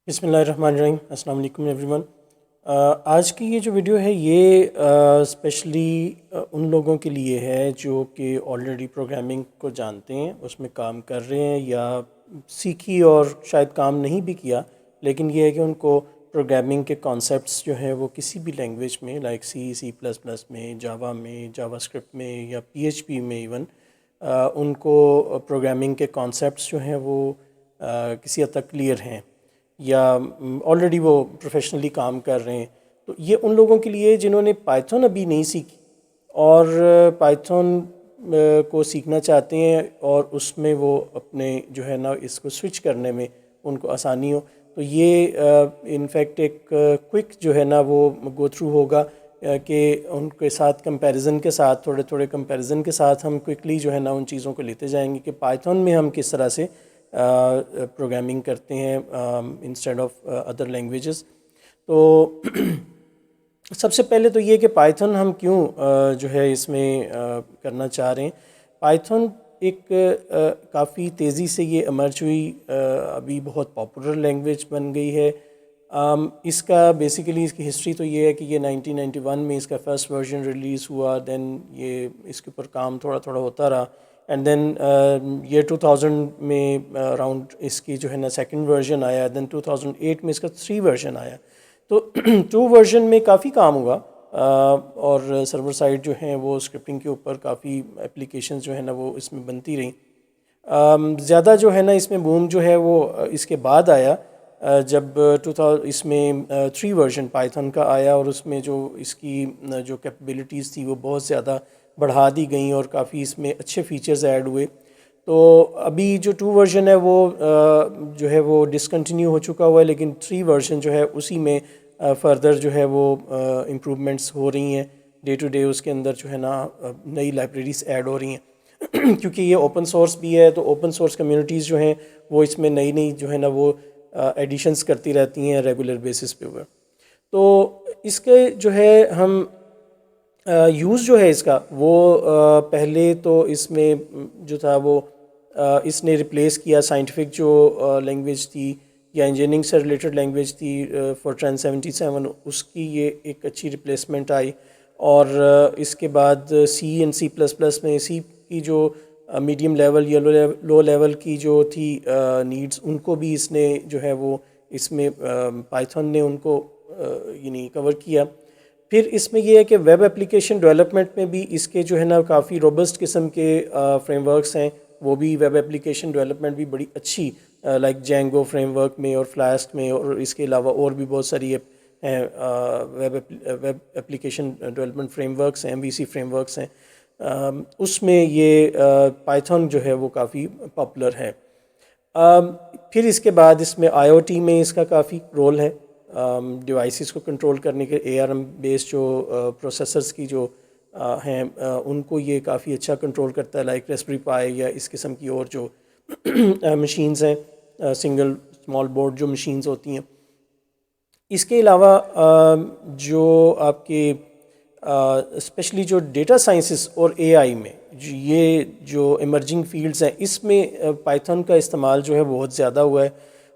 बिस्मिल्लाहिर्रहमानिर्रहीम। अस्सलाम वालेकुम एवरीवन। आज की ये जो वीडियो है ये स्पेशली उन लोगों के लिए है जो कि ऑलरेडी प्रोग्रामिंग को जानते हैं, उसमें काम कर रहे हैं या सीखी और शायद काम नहीं भी किया, लेकिन ये है कि उनको प्रोग्रामिंग के कॉन्सेप्ट्स जो हैं वो किसी भी लैंग्वेज में लाइक सी प्लस प्लस में, जावा में, जावास्क्रिप्ट में या पीएचपी में इवन उनको प्रोग्रामिंग के कॉन्सेप्ट्स जो हैं वो किसी हद तक क्लियर हैं या ऑलरेडी वो प्रोफेशनली काम कर रहे हैं। तो ये उन लोगों के लिए जिन्होंने पाइथन अभी नहीं सीखी और पाइथन को सीखना चाहते हैं और उसमें वो अपने जो है ना इसको स्विच करने में उनको आसानी हो, तो ये इनफैक्ट एक क्विक जो है ना वो गो थ्रू होगा कि उनके साथ कंपैरिजन के साथ, थोड़े थोड़े कंपैरिजन के साथ हम क्विकली जो है ना उन चीज़ों को लेते जाएंगे कि पाइथन में हम किस तरह से प्रोग्रामिंग करते हैं इंस्टेड ऑफ अदर लैंग्वेजेस। तो सबसे पहले तो ये कि पाइथन हम क्यों जो है इसमें करना चाह रहे हैं। पाइथन एक काफ़ी तेज़ी से ये इमर्ज हुई, अभी बहुत पॉपुलर लैंग्वेज बन गई है। इसका बेसिकली इसकी हिस्ट्री तो ये है कि ये 1991 में इसका फर्स्ट वर्जन रिलीज़ हुआ, देन ये इसके ऊपर काम थोड़ा थोड़ा होता रहा एंड देन ये 2000 में अराउंड इसकी जो है ना सेकंड वर्जन आया, देन 2008 में इसका 3 वर्जन आया। तो 2 वर्जन में काफ़ी काम हुआ और सर्वर साइड जो हैं वो स्क्रिप्टिंग के ऊपर काफ़ी एप्लीकेशन जो है ना वो इसमें बनती रहीं। ज़्यादा जो है ना इसमें बूम जो है वो इसके बाद आया जब 2000 इसमें 3 वर्जन पाइथन का आया और उसमें जो इसकी जो कैपेबिलिटीज़ थी वो बहुत ज़्यादा बढ़ा दी गई और काफ़ी इसमें अच्छे फीचर्स ऐड हुए। तो अभी जो 2 वर्जन है वो जो है वो डिसकंटिन्यू हो चुका हुआ है, लेकिन 3 वर्जन जो है उसी में फ़र्दर जो है वो इम्प्रूवमेंट्स हो रही हैं डे टू डे। उसके अंदर जो है ना नई लाइब्रेरीज ऐड हो रही हैं क्योंकि ये ओपन सोर्स भी है, तो ओपन सोर्स कम्युनिटीज़ जो हैं वो इसमें नई नई जो है ना वो एडिशंस करती रहती हैं रेगुलर बेसिस पे ऊपर। तो इसके जो है हम यूज़ जो है इसका वो पहले तो इसमें जो था वो इसने रिप्लेस किया साइंटिफिक जो लैंग्वेज थी या इंजीनियरिंग से रिलेटेड लैंग्वेज थी फोर्ट्रान 77, उसकी ये एक अच्छी रिप्लेसमेंट आई। और इसके बाद सी एंड सी प्लस प्लस में सी की जो मीडियम लेवल या लो लेवल की जो थी नीड्स, उनको भी इसने जो है वो इसमें पाइथन ने उनको यानी कवर किया। फिर इसमें यह है कि वेब एप्लीकेशन डेवलपमेंट में भी इसके जो है ना काफ़ी रोबस्ट किस्म के फ्रेमवर्क्स हैं, वो भी वेब एप्लीकेशन डेवलपमेंट भी बड़ी अच्छी लाइक जेंगो फ्रेमवर्क में और फ्लास्क में, और इसके अलावा और भी बहुत सारी हैं वेब एप्लीकेशन डेवलपमेंट फ्रेमवर्क्स हैं, MVC फ्रेमवर्क्स हैं, उसमें ये पाइथन जो है वो काफ़ी पॉपुलर है। फिर इसके बाद इसमें IoT में इसका काफ़ी रोल है, डिवाइसेस को कंट्रोल करने के ARM बेस्ड जो प्रोसेसर्स की जो हैं उनको ये काफ़ी अच्छा कंट्रोल करता है, लाइक रेस्पबेरी पाई या इस किस्म की और जो मशीन्स हैं, सिंगल स्मॉल बोर्ड जो मशीन्स होती हैं। इसके अलावा जो आपके स्पेशली जो डेटा साइंसेस और AI में ये जो इमर्जिंग फील्ड्स हैं, इसमें पाइथन का इस्तेमाल जो है बहुत ज़्यादा हुआ है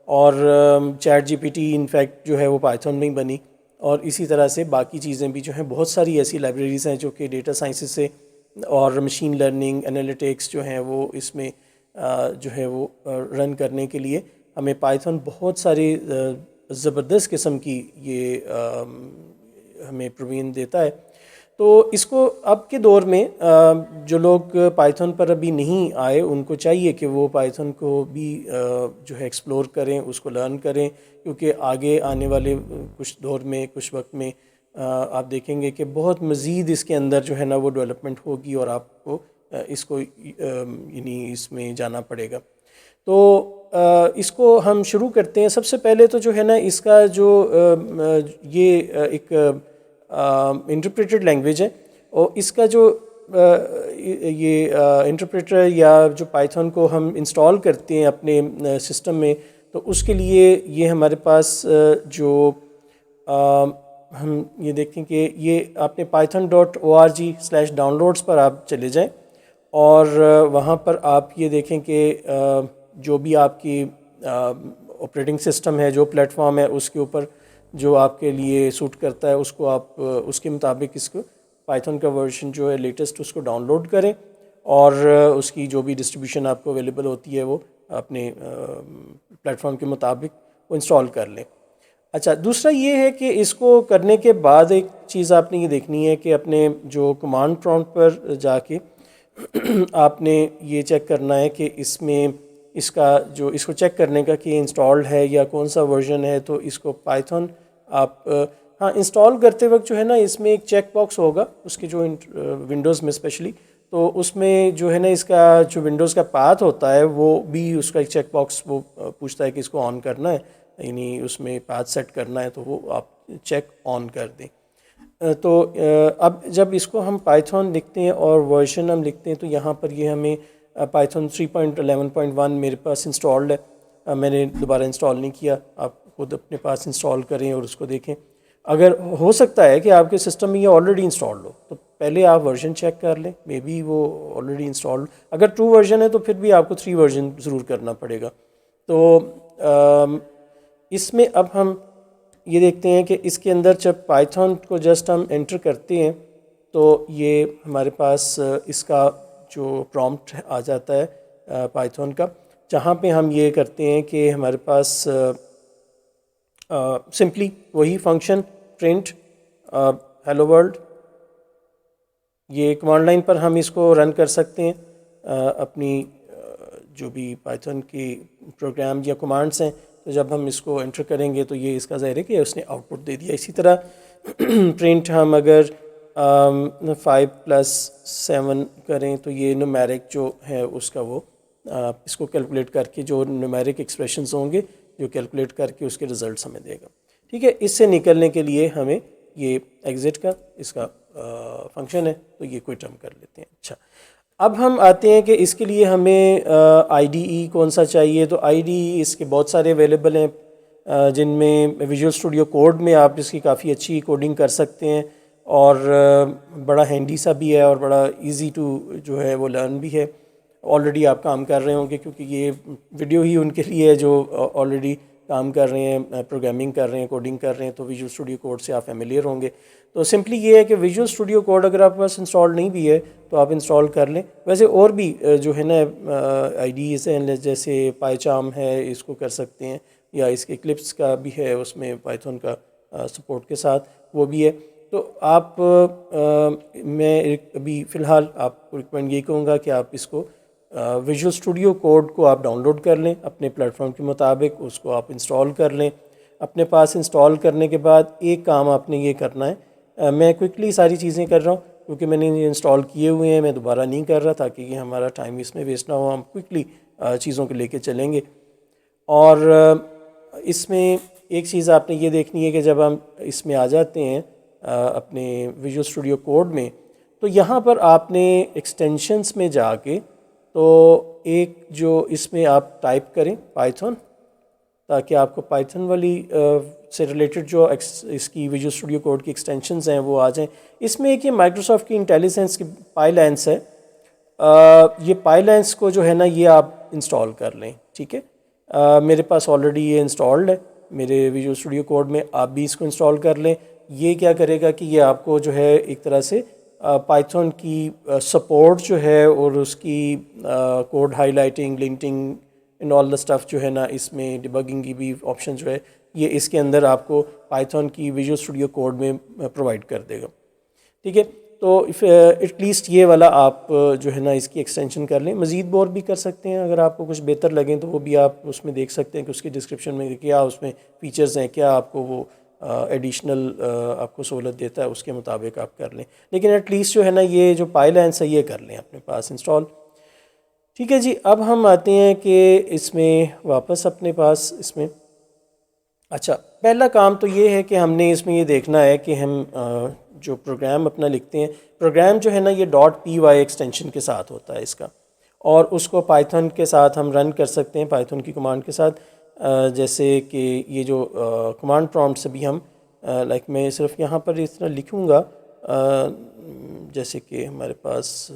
और चैट GPT इनफैक्ट जो है वो पाइथन में ही बनी। और इसी तरह से बाकी चीज़ें भी जो हैं, बहुत सारी ऐसी लाइब्रेरीज़ हैं जो कि डेटा साइंसेस से और मशीन लर्निंग एनालिटिक्स जो हैं वो इसमें जो है वो रन करने के लिए हमें पाइथन बहुत सारी ज़बरदस्त किस्म की ये हमें प्रोवीन देता है। तो इसको अब के दौर में जो लोग पाइथन पर अभी नहीं आए उनको चाहिए कि वो पाइथन को भी जो है एक्सप्लोर करें, उसको लर्न करें, क्योंकि आगे आने वाले कुछ दौर में, कुछ वक्त में आप देखेंगे कि बहुत मज़ीद इसके अंदर जो है ना वो डेवलपमेंट होगी और आपको इसको यानी इसमें जाना पड़ेगा। तो इसको हम शुरू करते हैं। सबसे पहले तो जो है ना इसका जो ये एक इंटरप्रेटेड लैंग्वेज है और इसका जो ये इंटरप्रेटर या जो पाइथन को हम इंस्टॉल करते हैं अपने सिस्टम में, तो उसके लिए ये हमारे पास जो हम ये देखें कि ये आपने python.org/downloads पर आप चले जाएं और वहाँ पर आप ये देखें कि जो भी आपकी ऑपरेटिंग सिस्टम है, जो प्लेटफॉर्म है, उसके ऊपर जो आपके लिए सूट करता है उसको आप उसके मुताबिक इसको पाइथन का वर्जन जो है लेटेस्ट उसको डाउनलोड करें और उसकी जो भी डिस्ट्रीब्यूशन आपको अवेलेबल होती है वो अपने प्लेटफॉर्म के मुताबिक वो इंस्टॉल कर लें। अच्छा, दूसरा ये है कि इसको करने के बाद एक चीज़ आपने ये देखनी है कि अपने जो कमांड प्रॉम्प्ट पर जाके आपने ये चेक करना है कि इसमें इसका जो इसको चेक करने का कि इंस्टॉल्ड है या कौन सा वर्जन है। तो इसको पाइथन आप हाँ इंस्टॉल करते वक्त जो है ना इसमें एक चेक बॉक्स होगा उसके जो विंडोज़ में स्पेशली, तो उसमें जो है ना इसका जो विंडोज़ का पाथ होता है वो भी उसका एक चेक बॉक्स वो पूछता है कि इसको ऑन करना है, यानी उसमें पाथ सेट करना है, तो वो आप चेक ऑन कर दें। तो अब जब इसको हम पाइथन लिखते हैं और वर्जन हम लिखते हैं तो यहाँ पर ये हमें पाइथन 3.11.1 मेरे पास इंस्टॉल्ड है। मैंने दोबारा इंस्टॉल नहीं किया, आप खुद अपने पास इंस्टॉल करें और उसको देखें। अगर हो सकता है कि आपके सिस्टम में ये ऑलरेडी इंस्टॉल्ड हो तो पहले आप वर्जन चेक कर लें, मे बी वो ऑलरेडी इंस्टॉल्ड। अगर 2 वर्जन है तो फिर भी आपको 3 वर्जन ज़रूर करना पड़ेगा। तो इसमें अब हम ये देखते हैं कि इसके अंदर जब पाइथन को जस्ट हम एंटर करते हैं तो ये हमारे पास इसका जो प्रॉम्प्ट आ जाता है पाइथन का, जहाँ पे हम ये करते हैं कि हमारे पास सिंपली वही फंक्शन प्रिंट हेलो वर्ल्ड, ये कमांड लाइन पर हम इसको रन कर सकते हैं। अपनी जो भी पाइथन की प्रोग्राम या कमांड्स हैं, तो जब हम इसको एंटर करेंगे तो ये इसका ज़ाहिर है कि उसने आउटपुट दे दिया। इसी तरह प्रिंट हम अगर 5+7 करें तो ये न्यूमेरिक जो है उसका वो इसको कैलकुलेट करके जो न्यूमेरिक एक्सप्रेशंस होंगे जो कैलकुलेट करके उसके रिज़ल्ट्स हमें देगा। ठीक है, इससे निकलने के लिए हमें ये एग्ज़िट का इसका फंक्शन है, तो ये क्विट हम कर लेते हैं। अच्छा, अब हम आते हैं कि इसके लिए हमें IDE कौन सा चाहिए। तो IDE इसके बहुत सारे अवेलेबल हैं, जिनमें विजुअल स्टूडियो कोड में आप इसकी काफ़ी अच्छी कोडिंग कर सकते हैं और बड़ा हैंडी सा भी है और बड़ा इजी टू जो है वो लर्न भी है। ऑलरेडी आप काम कर रहे होंगे क्योंकि ये वीडियो ही उनके लिए है जो ऑलरेडी काम कर रहे हैं, प्रोग्रामिंग कर रहे हैं, कोडिंग कर रहे हैं, तो विजुअल स्टूडियो कोड से आप फेमिलियर होंगे। तो सिंपली ये है कि विजुअल स्टूडियो कोड अगर आपके पास इंस्टॉल नहीं भी है तो आप इंस्टॉल कर लें। वैसे और भी जो है ना IDEs हैं, जैसे पाइचार्म है, इसको कर सकते हैं, या इसके इक्लिप्स का भी है, उसमें पाइथन का सपोर्ट के साथ वो भी है। तो आप मैं अभी फ़िलहाल आपको रिकमेंड ये कहूँगा कि आप इसको विजुअल स्टूडियो कोड को आप डाउनलोड कर लें अपने प्लेटफॉर्म के मुताबिक, उसको आप इंस्टॉल कर लें अपने पास। इंस्टॉल करने के बाद एक काम आपने ये करना है, मैं क्विकली सारी चीज़ें कर रहा हूँ क्योंकि मैंने ये इंस्टॉल किए हुए हैं, मैं दोबारा नहीं कर रहा ताकि ये हमारा टाइम इसमें वेस्ट ना हो, हम क्विकली चीज़ों को लेके चलेंगे। और इसमें एक चीज़ आपने ये देखनी है कि जब हम इसमें आ जाते हैं अपने विजुअल स्टूडियो कोड में, तो यहाँ पर आपने एक्सटेंशंस में जाके तो एक जो इसमें आप टाइप करें पाइथन, ताकि आपको पाइथन वाली से रिलेटेड जो इसकी विजुअल स्टूडियो कोड की एक्सटेंशंस हैं वो आ जाएं। इसमें एक ये माइक्रोसॉफ्ट की इंटेलिजेंस की पाइलैंस है, ये पाइलैंस को जो है ना ये आप इंस्टॉल कर लें। ठीक है, मेरे पास ऑलरेडी ये इंस्टॉल्ड है मेरे विजुअल स्टूडियो कोड में, आप भी इसको इंस्टॉल कर लें। ये क्या करेगा कि ये आपको जो है एक तरह से पाइथन की सपोर्ट जो है और उसकी code highlighting, linting and all the stuff जो है ना, इसमें डिबगिंग की भी ऑप्शन जो है ये इसके अंदर आपको पाइथन की विजुअल स्टूडियो कोड में प्रोवाइड कर देगा। ठीक है, तो एटलीस्ट ये वाला आप जो है ना इसकी एक्सटेंशन कर लें। मज़ीद और भी कर सकते हैं, अगर आपको कुछ बेहतर लगें तो वो भी आप उसमें देख सकते हैं कि उसकी डिस्क्रिप्शन में क्या उसमें फ़ीचर्स हैं, क्या आपको वो एडिशनल आपको सहूलत देता है, उसके मुताबिक आप कर लें। लेकिन एटलीस्ट जो है ना ये जो पाइलैंस है ये कर लें अपने पास इंस्टॉल। ठीक है जी, अब हम आते हैं कि इसमें वापस अपने पास इसमें। अच्छा, पहला काम तो ये है कि हमने इसमें ये देखना है कि हम जो प्रोग्राम अपना लिखते हैं, प्रोग्राम जो है ना ये .py एक्सटेंशन के साथ होता है इसका, और उसको पाइथन के साथ हम रन कर सकते हैं, पाइथन की कमांड के साथ। जैसे कि ये जो कमांड प्रॉम्प्ट से भी हम लाइक मैं सिर्फ यहाँ पर इस तरह लिखूँगा जैसे कि हमारे पास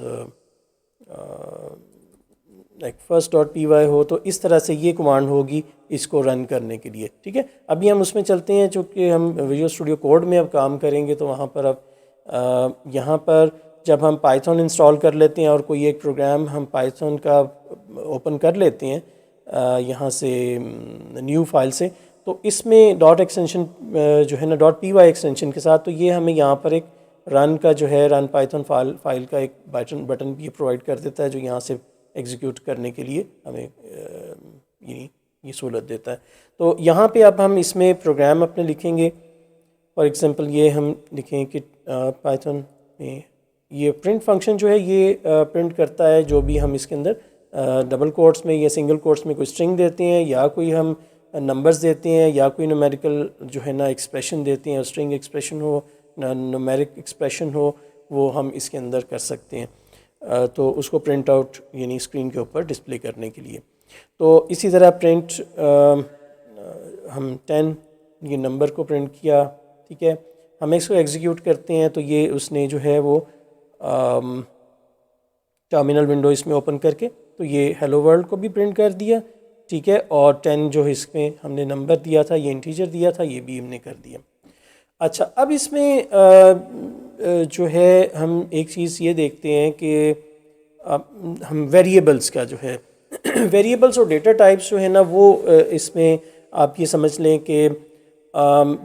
like first dot P Y हो, तो इस तरह से ये कमांड होगी इसको रन करने के लिए। ठीक है, अभी हम उसमें चलते हैं। चूँकि हम विजुअल स्टूडियो कोड में अब काम करेंगे तो वहाँ पर अब यहाँ पर जब हम पाइथन इंस्टॉल कर लेते हैं और कोई एक प्रोग्राम हम पाइथन का ओपन कर लेते हैं यहाँ से न्यू फाइल से, तो इसमें डॉट एक्सटेंशन जो है ना, डॉट पी वाई एक्सटेंशन के साथ, तो ये हमें यहाँ पर एक रन का जो है रन पाइथन फाइल का एक बटन भी प्रोवाइड कर देता है, जो यहाँ से एग्जीक्यूट करने के लिए हमें ये सहूलत देता है। तो यहाँ पे अब हम इसमें प्रोग्राम अपने लिखेंगे। फॉर एग्जांपल ये हम लिखें कि पाइथन में ये प्रिंट फंक्शन जो है ये प्रिंट करता है जो भी हम इसके अंदर डबल कोट्स में या सिंगल कोट्स में कोई स्ट्रिंग देते हैं, या कोई हम नंबर्स देते हैं, या कोई न्यूमेरिकल जो है ना एक्सप्रेशन देते हैं, स्ट्रिंग एक्सप्रेशन हो, न्यूमेरिक एक्सप्रेशन हो, वो हम इसके अंदर कर सकते हैं। तो उसको प्रिंट आउट यानी स्क्रीन के ऊपर डिस्प्ले करने के लिए। तो इसी तरह प्रिंट हम 10 ये नंबर को प्रिंट किया। ठीक है, हम इसको एग्जीक्यूट करते हैं तो ये उसने जो है वो टर्मिनल विंडो इसमें ओपन करके तो ये हेलो वर्ल्ड को भी प्रिंट कर दिया। ठीक है, और 10 जो इसमें हमने नंबर दिया था, ये इंटीजर दिया था, ये भी हमने कर दिया। अच्छा, अब इसमें जो है हम एक चीज़ ये देखते हैं कि हम वेरिएबल्स का जो है वेरिएबल्स और डेटा टाइप्स जो है ना वो इसमें आप ये समझ लें कि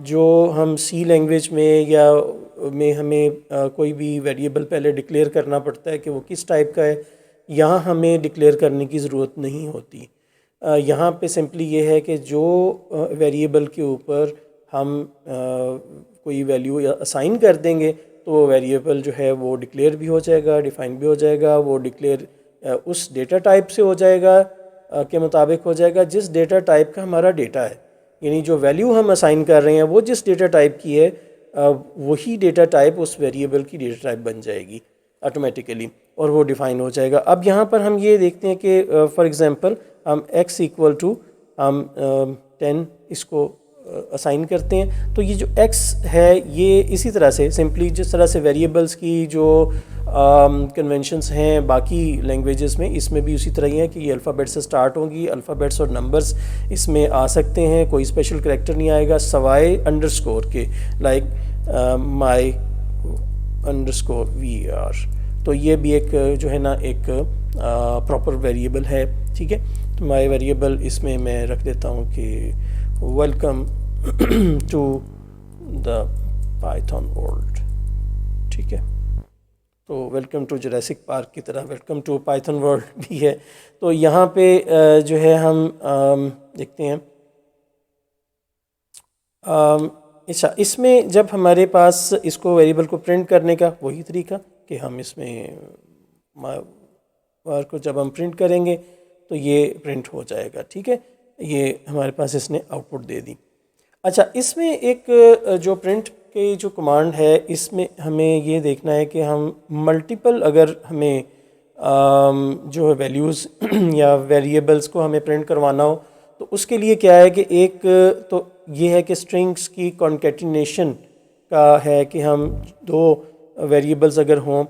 जो हम सी लैंग्वेज में या में हमें कोई भी वेरिएबल पहले डिक्लेयर करना पड़ता है कि वो किस टाइप का है, यहाँ हमें डिक्लेयर करने की ज़रूरत नहीं होती। यहाँ पे सिंपली ये है कि जो वेरिएबल के ऊपर हम कोई वैल्यू असाइन कर देंगे तो वो वेरिएबल जो है वो डिक्लेयर भी हो जाएगा, डिफ़ाइन भी हो जाएगा। वो डिक्लेयर उस डेटा टाइप से हो जाएगा के मुताबिक हो जाएगा जिस डेटा टाइप का हमारा डेटा है, यानी जो वैल्यू हम असाइन कर रहे हैं वो जिस डेटा टाइप की है वही डेटा टाइप उस वेरिएबल की डेटा टाइप बन जाएगी ऑटोमेटिकली और वो डिफ़ाइन हो जाएगा। अब यहाँ पर हम ये देखते हैं कि फॉर एग्ज़ाम्पल हम x इक्वल टू हम 10 इसको असाइन करते हैं, तो ये जो x है ये इसी तरह से सिंपली जिस तरह से वेरिएबल्स की जो कन्वेंशंस हैं बाकी लैंग्वेजेस में, इसमें भी उसी तरह ही है कि ये अल्फ़ाबेट से स्टार्ट होंगी। अल्फ़ाबेट्स और नंबर्स इसमें आ सकते हैं, कोई स्पेशल करैक्टर नहीं आएगा सवाए अंडरस्कोर के, लाइक माई अंडरस्कोर VR। तो ये भी एक जो है ना एक प्रॉपर वेरिएबल है। ठीक है, तो माई वेरिएबल इसमें मैं रख देता हूँ कि welcome to the Python world. ठीक है, तो वेलकम टू जुरासिक पार्क की तरह वेलकम टू पाइथन वर्ल्ड भी है। तो यहाँ पे जो है हम देखते हैं अच्छा, इसमें जब हमारे पास इसको वेरिएबल को प्रिंट करने का वही तरीका कि हम इसमें वार को जब हम प्रिंट करेंगे तो ये प्रिंट हो जाएगा। ठीक है, ये हमारे पास इसने आउटपुट दे दी। अच्छा, इसमें एक जो प्रिंट की जो कमांड है इसमें हमें ये देखना है कि हम मल्टीपल अगर हमें जो वैल्यूज़ या वेरिएबल्स को हमें प्रिंट करवाना हो तो उसके लिए क्या है कि एक तो ये है कि स्ट्रिंग्स की कॉन्केटिनेशन का है कि हम दो वेरिएबल्स अगर हों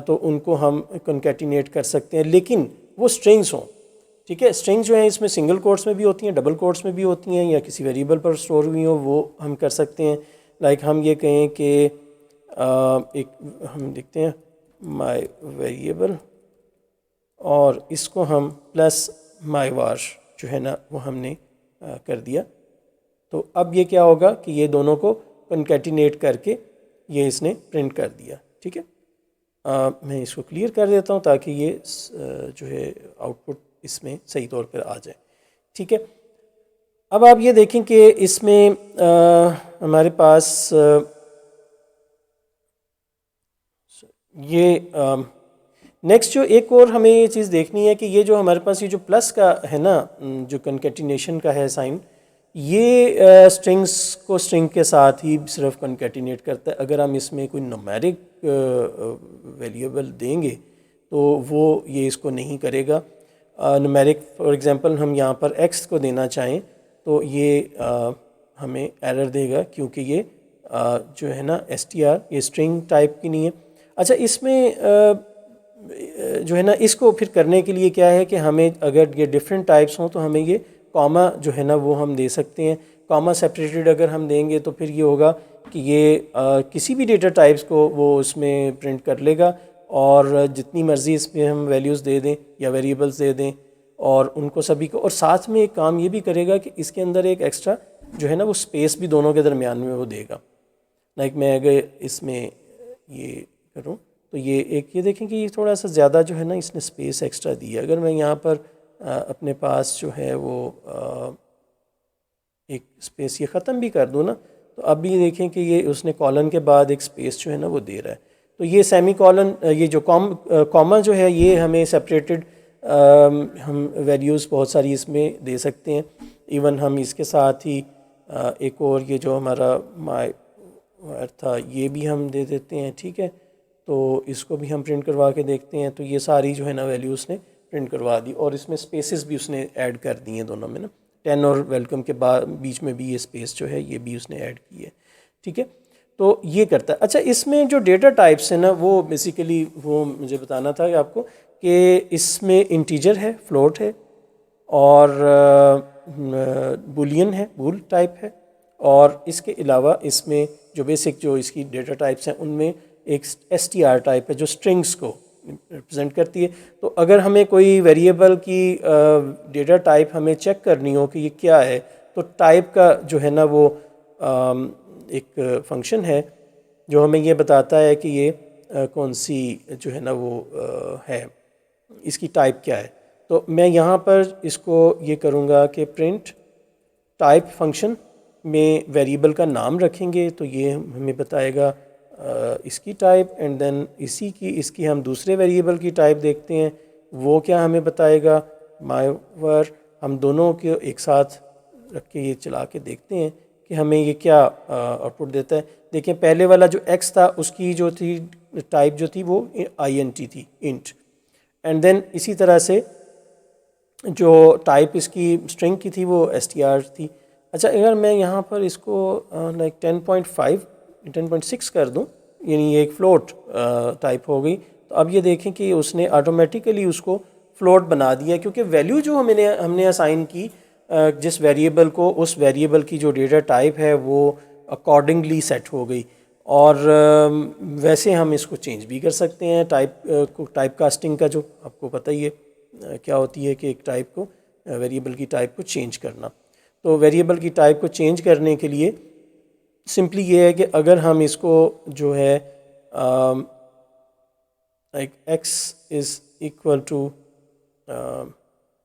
तो उनको हम कॉन्केटिनेट कर सकते हैं, लेकिन वो स्ट्रिंग्स हों। ठीक है, स्ट्रिंग्स जो हैं इसमें सिंगल कोट्स में भी होती हैं, डबल कोट्स में भी होती हैं, या किसी वेरिएबल पर स्टोर हुई हो वो हम कर सकते हैं। लाइक हम ये कहें कि एक हम देखते हैं माई वेरिएबल और इसको हम प्लस माई वार जो है ना वो हमने कर दिया। तो अब ये क्या होगा कि ये दोनों को कॉन्केटिनेट करके ये इसने प्रिंट कर दिया। ठीक है, मैं इसको क्लियर कर देता हूँ ताकि ये जो है आउटपुट इसमें सही तौर पर आ जाए। ठीक है, अब आप ये देखें कि इसमें हमारे पास ये नेक्स्ट जो एक और हमें ये चीज़ देखनी है कि ये जो हमारे पास ये जो प्लस का है ना जो कॉन्केटिनेशन का है साइन, ये स्ट्रिंग्स को स्ट्रिंग के साथ ही सिर्फ कॉन्केटिनेट करता है। अगर हम इसमें कोई न्यूमेरिक वेरिएबल देंगे तो वो ये इसको नहीं करेगा। न्यूमेरिक फॉर एग्जांपल हम यहाँ पर x को देना चाहें तो ये हमें एरर देगा क्योंकि ये जो है ना str ये स्ट्रिंग टाइप की नहीं है। अच्छा, इसमें जो है ना इसको फिर करने के लिए क्या है कि हमें अगर ये डिफरेंट टाइप्स हों तो हमें ये कॉमा जो है ना वो हम दे सकते हैं। कॉमा सेपरेटेड अगर हम देंगे तो फिर ये होगा कि ये किसी भी डेटा टाइप्स को वो उसमें प्रिंट कर लेगा और जितनी मर्ज़ी इसमें हम वैल्यूज़ दे दें या वेरिएबल्स दे दें और उनको सभी को, और साथ में एक काम ये भी करेगा कि इसके अंदर एक एक्स्ट्रा जो है ना वो स्पेस भी दोनों के दरमियान में वो देगा। लाइक मैं अगर इसमें ये करूं तो ये एक ये देखें कि ये थोड़ा सा ज़्यादा जो है ना इसने स्पेस एक्स्ट्रा दी है। अगर मैं यहाँ पर अपने पास जो है वो एक स्पेस ये ख़त्म भी कर दूँ ना तो अब भी देखें कि ये उसने कॉलन के बाद एक स्पेस जो है ना वो दे रहा है। तो ये सेमी कॉलन, ये जो कॉमा जो है ये हमें सेपरेटेड हम वैल्यूज़ बहुत सारी इसमें दे सकते हैं। इवन हम इसके साथ ही एक और ये जो हमारा माय था ये भी हम दे देते हैं, ठीक है। तो इसको भी हम प्रिंट करवा के देखते हैं। तो ये सारी जो है ना वैल्यू उसने प्रिंट करवा दी और इसमें स्पेसेस भी उसने ऐड कर दी हैं दोनों में ना, 10 और वेलकम के बाद बीच में भी ये स्पेस जो है ये भी उसने ऐड की है, ठीक है। तो ये करता है। अच्छा, इसमें जो डेटा टाइप्स है ना वो बेसिकली वो मुझे बताना था कि आपको कि इसमें इंटीजर है, फ्लोट है और बुलियन है, बूल टाइप है, और इसके अलावा इसमें जो बेसिक जो इसकी डेटा टाइप्स हैं उनमें एक str टाइप है जो स्ट्रिंग्स को रिप्रेजेंट करती है। तो अगर हमें कोई वेरिएबल की डेटा टाइप हमें चेक करनी हो कि ये क्या है तो टाइप का जो है ना वो एक फंक्शन है जो हमें ये बताता है कि ये कौन सी जो है ना वो है, इसकी टाइप क्या है। तो मैं यहाँ पर इसको ये करूँगा कि प्रिंट टाइप फंक्शन में वेरिएबल का नाम रखेंगे तो ये हमें बताएगा इसकी टाइप, एंड देन इसकी हम दूसरे वेरिएबल की टाइप देखते हैं वो क्या हमें बताएगा मायवर। हम दोनों के एक साथ रख के ये चला के देखते हैं कि हमें ये क्या आउटपुट देता है। देखें पहले वाला जो x था उसकी जो थी टाइप जो थी वो int थी, इंट, एंड देन इसी तरह से जो टाइप इसकी स्ट्रिंग की थी वो str थी। अच्छा, अगर मैं यहाँ पर इसको लाइक 10.6 कर दूँ यानी ये एक फ्लोट टाइप हो गई, तो अब ये देखें कि उसने ऑटोमेटिकली उसको फ्लोट बना दिया क्योंकि वैल्यू जो हमने असाइन की जिस वेरिएबल को, उस वेरिएबल की जो डेटा टाइप है वो अकॉर्डिंगली सेट हो गई। और वैसे हम इसको चेंज भी कर सकते हैं टाइप कास्टिंग का जो आपको पता ही है क्या होती है कि एक टाइप को वेरिएबल की टाइप को चेंज करना। तो वेरिएबल की टाइप को चेंज करने के लिए सिंपली ये है कि अगर हम इसको जो है like x is equal to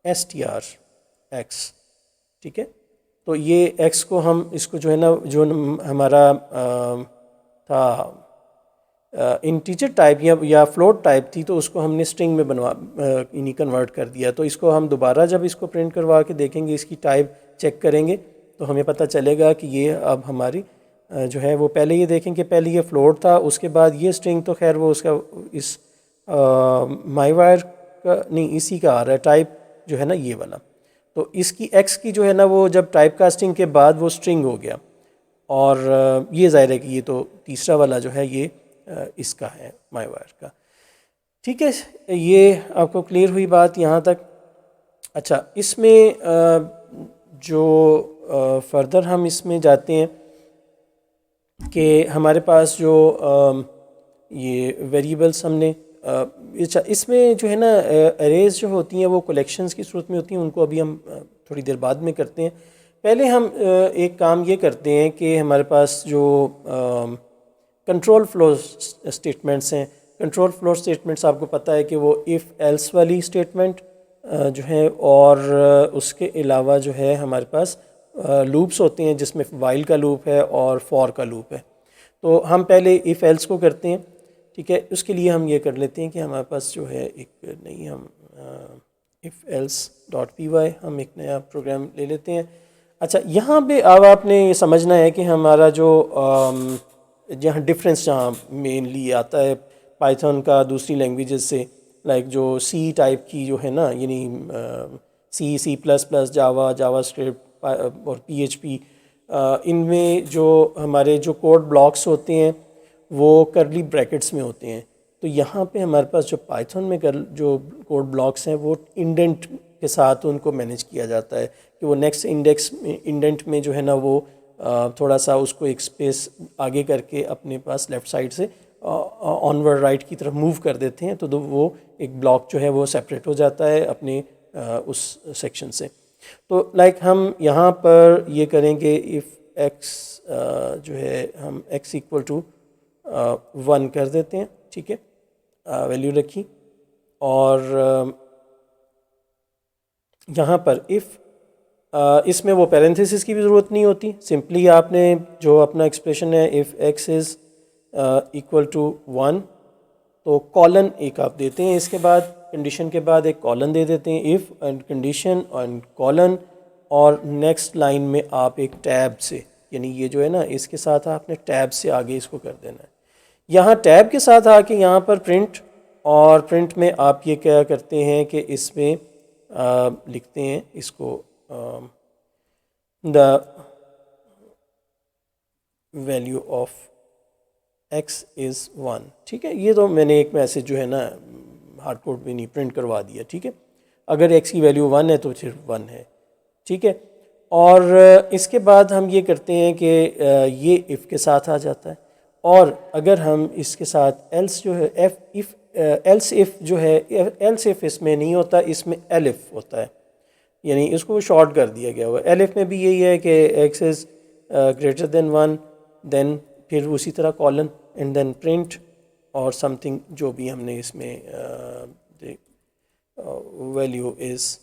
str x, ठीक है। तो ये x को हम इसको जो है ना जो हमारा था इंटीजर टाइप या फ्लोट टाइप थी तो उसको हमने स्ट्रिंग में इन्हीं कन्वर्ट कर दिया। तो इसको हम दोबारा जब इसको प्रिंट करवा के देखेंगे, इसकी टाइप चेक करेंगे तो हमें पता चलेगा कि ये अब हमारी जो है वो पहले ये देखेंगे पहले ये फ्लोट था, उसके बाद ये स्ट्रिंग तो खैर वो उसका इस माईवायर का नहीं इसी का आ रहा है टाइप जो है ना ये वाला। तो इसकी x की जो है ना वो जब टाइप कास्टिंग के बाद वो स्ट्रिंग हो गया और ये ज़ाहिर है कि ये तो तीसरा वाला जो है ये इसका है माईवायर का, ठीक है। ये आपको क्लियर हुई बात यहाँ तक। अच्छा, इसमें जो फर्दर हम इसमें जाते हैं कि हमारे पास जो ये वेरिएबल्स हमने अच्छा इसमें जो है ना अरेज जो होती हैं वो कलेक्शंस की सूरत में होती हैं, उनको अभी हम थोड़ी देर बाद में करते हैं। पहले हम एक काम ये करते हैं कि हमारे पास जो कंट्रोल फ्लो स्टेटमेंट्स हैं, कंट्रोल फ्लो स्टेटमेंट्स आपको पता है कि वो इफ़ एल्स वाली स्टेटमेंट जो है और उसके अलावा जो है हमारे पास लूप्स होते हैं जिसमें वाइल का लूप है और फॉर का लूप है। तो हम पहले इफ़ एल्स को करते हैं, ठीक है। उसके लिए हम ये कर लेते हैं कि हमारे पास जो है एक नई हम इफ़ एल्स डॉट py हम एक नया प्रोग्राम ले लेते हैं। अच्छा, यहाँ पे अब आपने ये समझना है कि हमारा जो जहाँ डिफरेंस जहाँ मेनली आता है पाइथन का दूसरी लैंग्वेजेस से, लाइक जो सी टाइप की जो है ना यानी सी++, जावा, जावा स्क्रिप्ट और PHP इनमें जो हमारे जो कोड ब्लॉक्स होते हैं वो करली ब्रैकेट्स में होते हैं। तो यहाँ पे हमारे पास जो पाइथन में जो कोड ब्लॉक्स हैं वो इंडेंट के साथ उनको मैनेज किया जाता है कि वो नेक्स्ट इंडेंट में जो है ना वो थोड़ा सा उसको एक स्पेस आगे करके अपने पास लेफ़्ट साइड से ऑनवर्ड राइट की तरफ मूव कर देते हैं, तो वो एक ब्लॉक जो है वो सेपरेट हो जाता है अपने उस सेक्शन से। तो लाइक हम यहाँ पर ये करेंगे इफ़ x जो है हम x इक्वल टू 1 कर देते हैं, ठीक है, वैल्यू रखी। और यहाँ पर इफ़ इसमें वो पैरेंथेसिस की भी ज़रूरत नहीं होती, सिंपली आपने जो अपना एक्सप्रेशन है if x is equal to 1 तो कॉलन एक आप देते हैं, इसके बाद कंडीशन के बाद एक कॉलन दे देते हैं if and condition and colon, और नेक्स्ट लाइन में आप एक टैब से, यानी ये जो है ना इसके साथ आपने टैब से आगे इसको कर देना है। यहाँ टैब के साथ आके यहाँ पर प्रिंट, और प्रिंट में आप ये क्या करते हैं कि इसमें लिखते हैं इसको the value of x is 1, ठीक है। ये तो मैंने एक मैसेज जो है ना हार्ड कोड में नहीं प्रिंट करवा दिया, ठीक है। अगर x की वैल्यू 1 है तो सिर्फ 1 है, ठीक है। और इसके बाद हम ये करते हैं कि ये इफ़ के साथ आ जाता है, और अगर हम इसके साथ एल्स जो है एल्स इफ़ जो है एल्स इफ़ इसमें नहीं होता, इसमें एलिफ होता है, यानी इसको शॉर्ट कर दिया गया हुआ। एलिफ में भी यही है कि x is greater than 1, then फिर उसी तरह कॉलन एंड देन प्रिंट और समथिंग जो भी हमने इसमें value is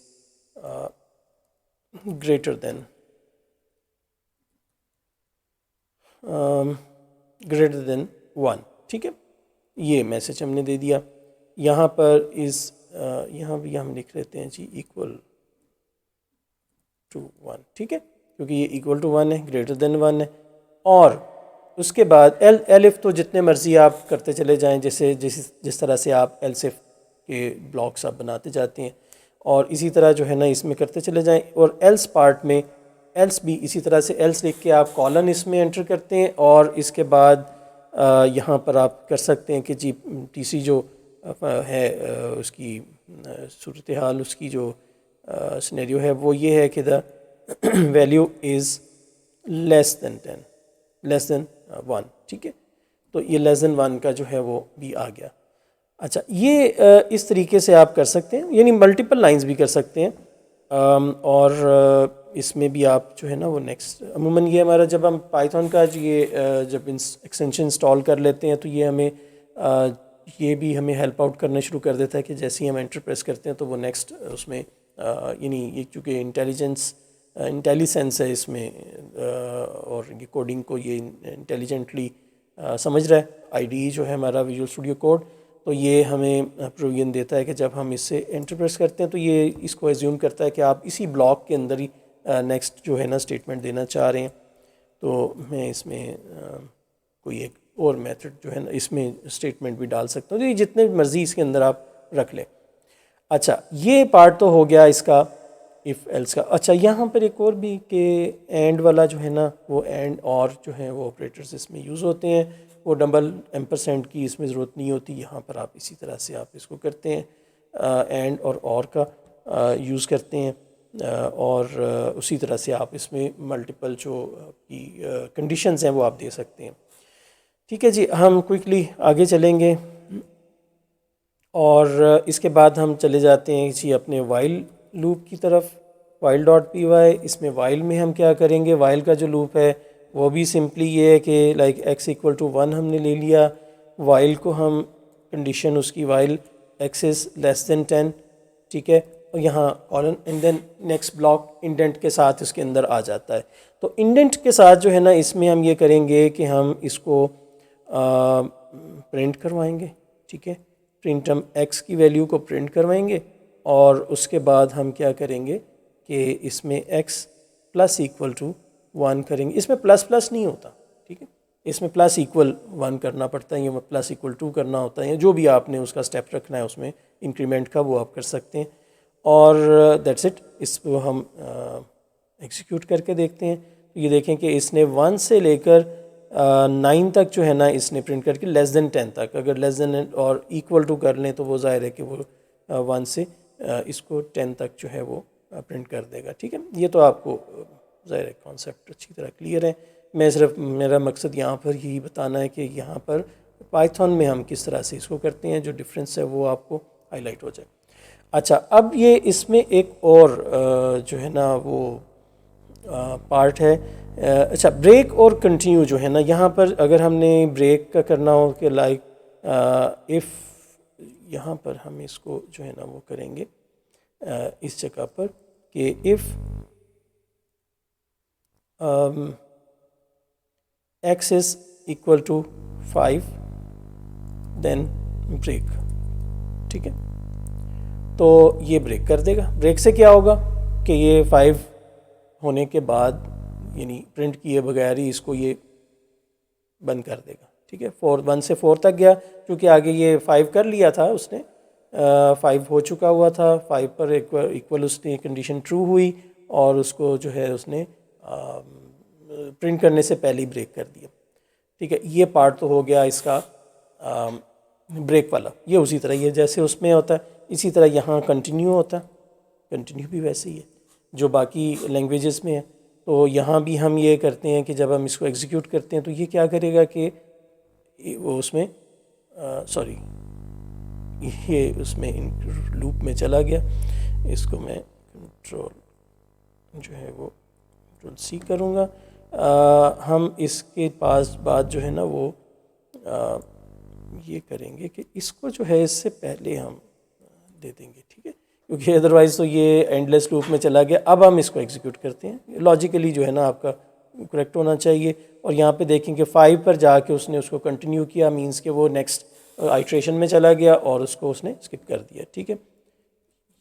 greater than greater than 1, ठीक है। ये मैसेज हमने दे दिया। यहाँ पर यहाँ भी हम लिख लेते हैं जी इक्वल टू 1, ठीक है, क्योंकि ये इक्वल टू 1 है, ग्रेटर देन 1 है। और उसके बाद एलिफ तो जितने मर्जी आप करते चले जाएं, जैसे जिस तरह से आप एल्सिफ के ब्लॉक्स आप बनाते जाते हैं, और इसी तरह जो है ना इसमें करते चले जाएं। और एल्स पार्ट में एल्स भी इसी तरह से एल्स लिख के आप कॉलन इसमें एंटर करते हैं, और इसके बाद यहाँ पर आप कर सकते हैं कि जी टीसी जो है उसकी सूरत हाल, उसकी जो सिनेरियो है वो ये है कि the value is less than 10, less than 1, ठीक है। तो ये लेस देन 1 का जो है वो भी आ गया। अच्छा, ये इस तरीके से आप कर सकते हैं, यानी मल्टीपल लाइंस भी कर सकते हैं। और इसमें भी आप जो है ना वो नेक्स्ट अमूमन ये हमारा जब हम पाइथन का ये जब एक्सटेंशन इंस्टॉल कर लेते हैं तो ये हमें ये भी हमें हेल्प आउट करना शुरू कर देता है कि जैसे ही हम एंटर प्रेस करते हैं तो वो नेक्स्ट उसमें यानी ये चूँकि इंटेलिजेंस है इसमें और ये कोडिंग को ये इंटेलिजेंटली समझ रहा है। आईडीई जो है हमारा विजुअल स्टूडियो कोड, तो ये हमें प्रोविजन देता है कि जब हम इससे एंटर प्रेस करते हैं तो ये इसको एज्यूम करता है कि आप इसी ब्लॉक के अंदर ही नेक्स्ट जो है ना स्टेटमेंट देना चाह रहे हैं। तो मैं इसमें कोई एक और मेथड जो है ना इसमें स्टेटमेंट भी डाल सकता हूँ, तो ये जितने मर्जी इसके अंदर आप रख लें। अच्छा, ये पार्ट तो हो गया इसका इफ़ एल्स का। अच्छा, यहाँ पर एक और भी कि एंड वाला जो है ना वो एंड और जो है वो ऑपरेटर्स इसमें यूज़ होते हैं, वो डबल एम्परसेंट की इसमें ज़रूरत नहीं होती। यहाँ पर आप इसी तरह से आप इसको करते हैं, एंड और का यूज़ करते हैं, और उसी तरह से आप इसमें मल्टीपल जो आपकी कंडीशंस हैं वो आप दे सकते हैं। ठीक है जी, हम क्विकली आगे चलेंगे और इसके बाद हम चले जाते हैं इसी अपने वाइल लूप की तरफ, वाइल डॉट पी वाई। इसमें वाइल में हम क्या करेंगे, वाइल का जो लूप है वो भी सिंपली ये है कि लाइक x इक्वल टू 1 हमने ले लिया, वाइल को हम कंडीशन उसकी while x is less than 10, ठीक है, और यहाँ colon and then next block indent के साथ इसके अंदर आ जाता है। तो इंडेंट के साथ जो है ना इसमें हम ये करेंगे कि हम इसको प्रिंट करवाएंगे, ठीक है, प्रिंट हम x की वैल्यू को प्रिंट करवाएंगे, और उसके बाद हम क्या करेंगे कि इसमें x प्लस इक्वल टू 1 करेंगे। इसमें प्लस प्लस नहीं होता, ठीक है, इसमें प्लस इक्वल 1 करना पड़ता है, या प्लस इक्वल 2 करना होता है, जो भी आपने उसका स्टेप रखना है उसमें इंक्रीमेंट का वो आप कर सकते हैं। और दैट्स इट, इसको हम एग्जीक्यूट करके देखते हैं। तो ये देखें कि इसने 1 से लेकर 9 तक जो है ना इसने प्रिंट करके लेस देन 10 तक, अगर लेस देन और इक्वल टू कर लें तो वो ज़ाहिर है कि वो 1 से इसको 10 तक जो है वो प्रिंट कर देगा। ठीक है, ये तो आपको ज़ाहिर है कॉन्सेप्ट अच्छी तरह क्लियर है। मैं सिर्फ मेरा मकसद यहाँ पर यही बताना है कि यहाँ पर पाइथन में हम किस तरह से इसको करते हैं, जो डिफरेंस है वो आपको हाईलाइट हो जाए। अच्छा, अब ये इसमें एक और जो है ना वो पार्ट है। अच्छा, ब्रेक और कंटिन्यू जो है ना, यहाँ पर अगर हमने ब्रेक का करना हो कि लाइक इफ़, यहाँ पर हम इसको जो है ना वो करेंगे इस जगह पर कि if x is equal to 5 then break. ठीक है, तो ये ब्रेक कर देगा। ब्रेक से क्या होगा कि ये 5 होने के बाद यानी प्रिंट किए बगैर ही इसको ये बंद कर देगा। ठीक है, 1 से 4 तक गया, क्योंकि आगे ये 5 कर लिया था उसने, 5 हो चुका हुआ था, 5 पर इक्वल उसने कंडीशन ट्रू हुई और उसको जो है उसने प्रिंट करने से पहले ही ब्रेक कर दिया। ठीक है, ये पार्ट तो हो गया इसका ब्रेक वाला। ये उसी तरह ये जैसे उसमें होता है इसी तरह यहाँ कंटिन्यू होता है, कंटिन्यू भी वैसे ही है जो बाकी लैंग्वेजेस में है। तो यहाँ भी हम ये करते हैं कि जब हम इसको एग्जीक्यूट करते हैं तो ये क्या करेगा कि वो उसमें सॉरी ये उसमें लूप में चला गया। इसको मैं कंट्रोल जो है वो कंट्रोल सी करूँगा। हम इसके पास बात जो है ना वो ये करेंगे कि इसको जो है इससे पहले हम दे देंगे। ठीक है, क्योंकि अदरवाइज़ तो ये एंडलेस लूप में चला गया। अब हम इसको एग्जीक्यूट करते हैं, लॉजिकली जो है ना आपका करेक्ट होना चाहिए। और यहाँ पे देखेंगे 5 पर जाके उसने उसको कंटिन्यू किया, मींस कि वो नेक्स्ट आइट्रेशन में चला गया और उसको उसने स्किप कर दिया। ठीक है,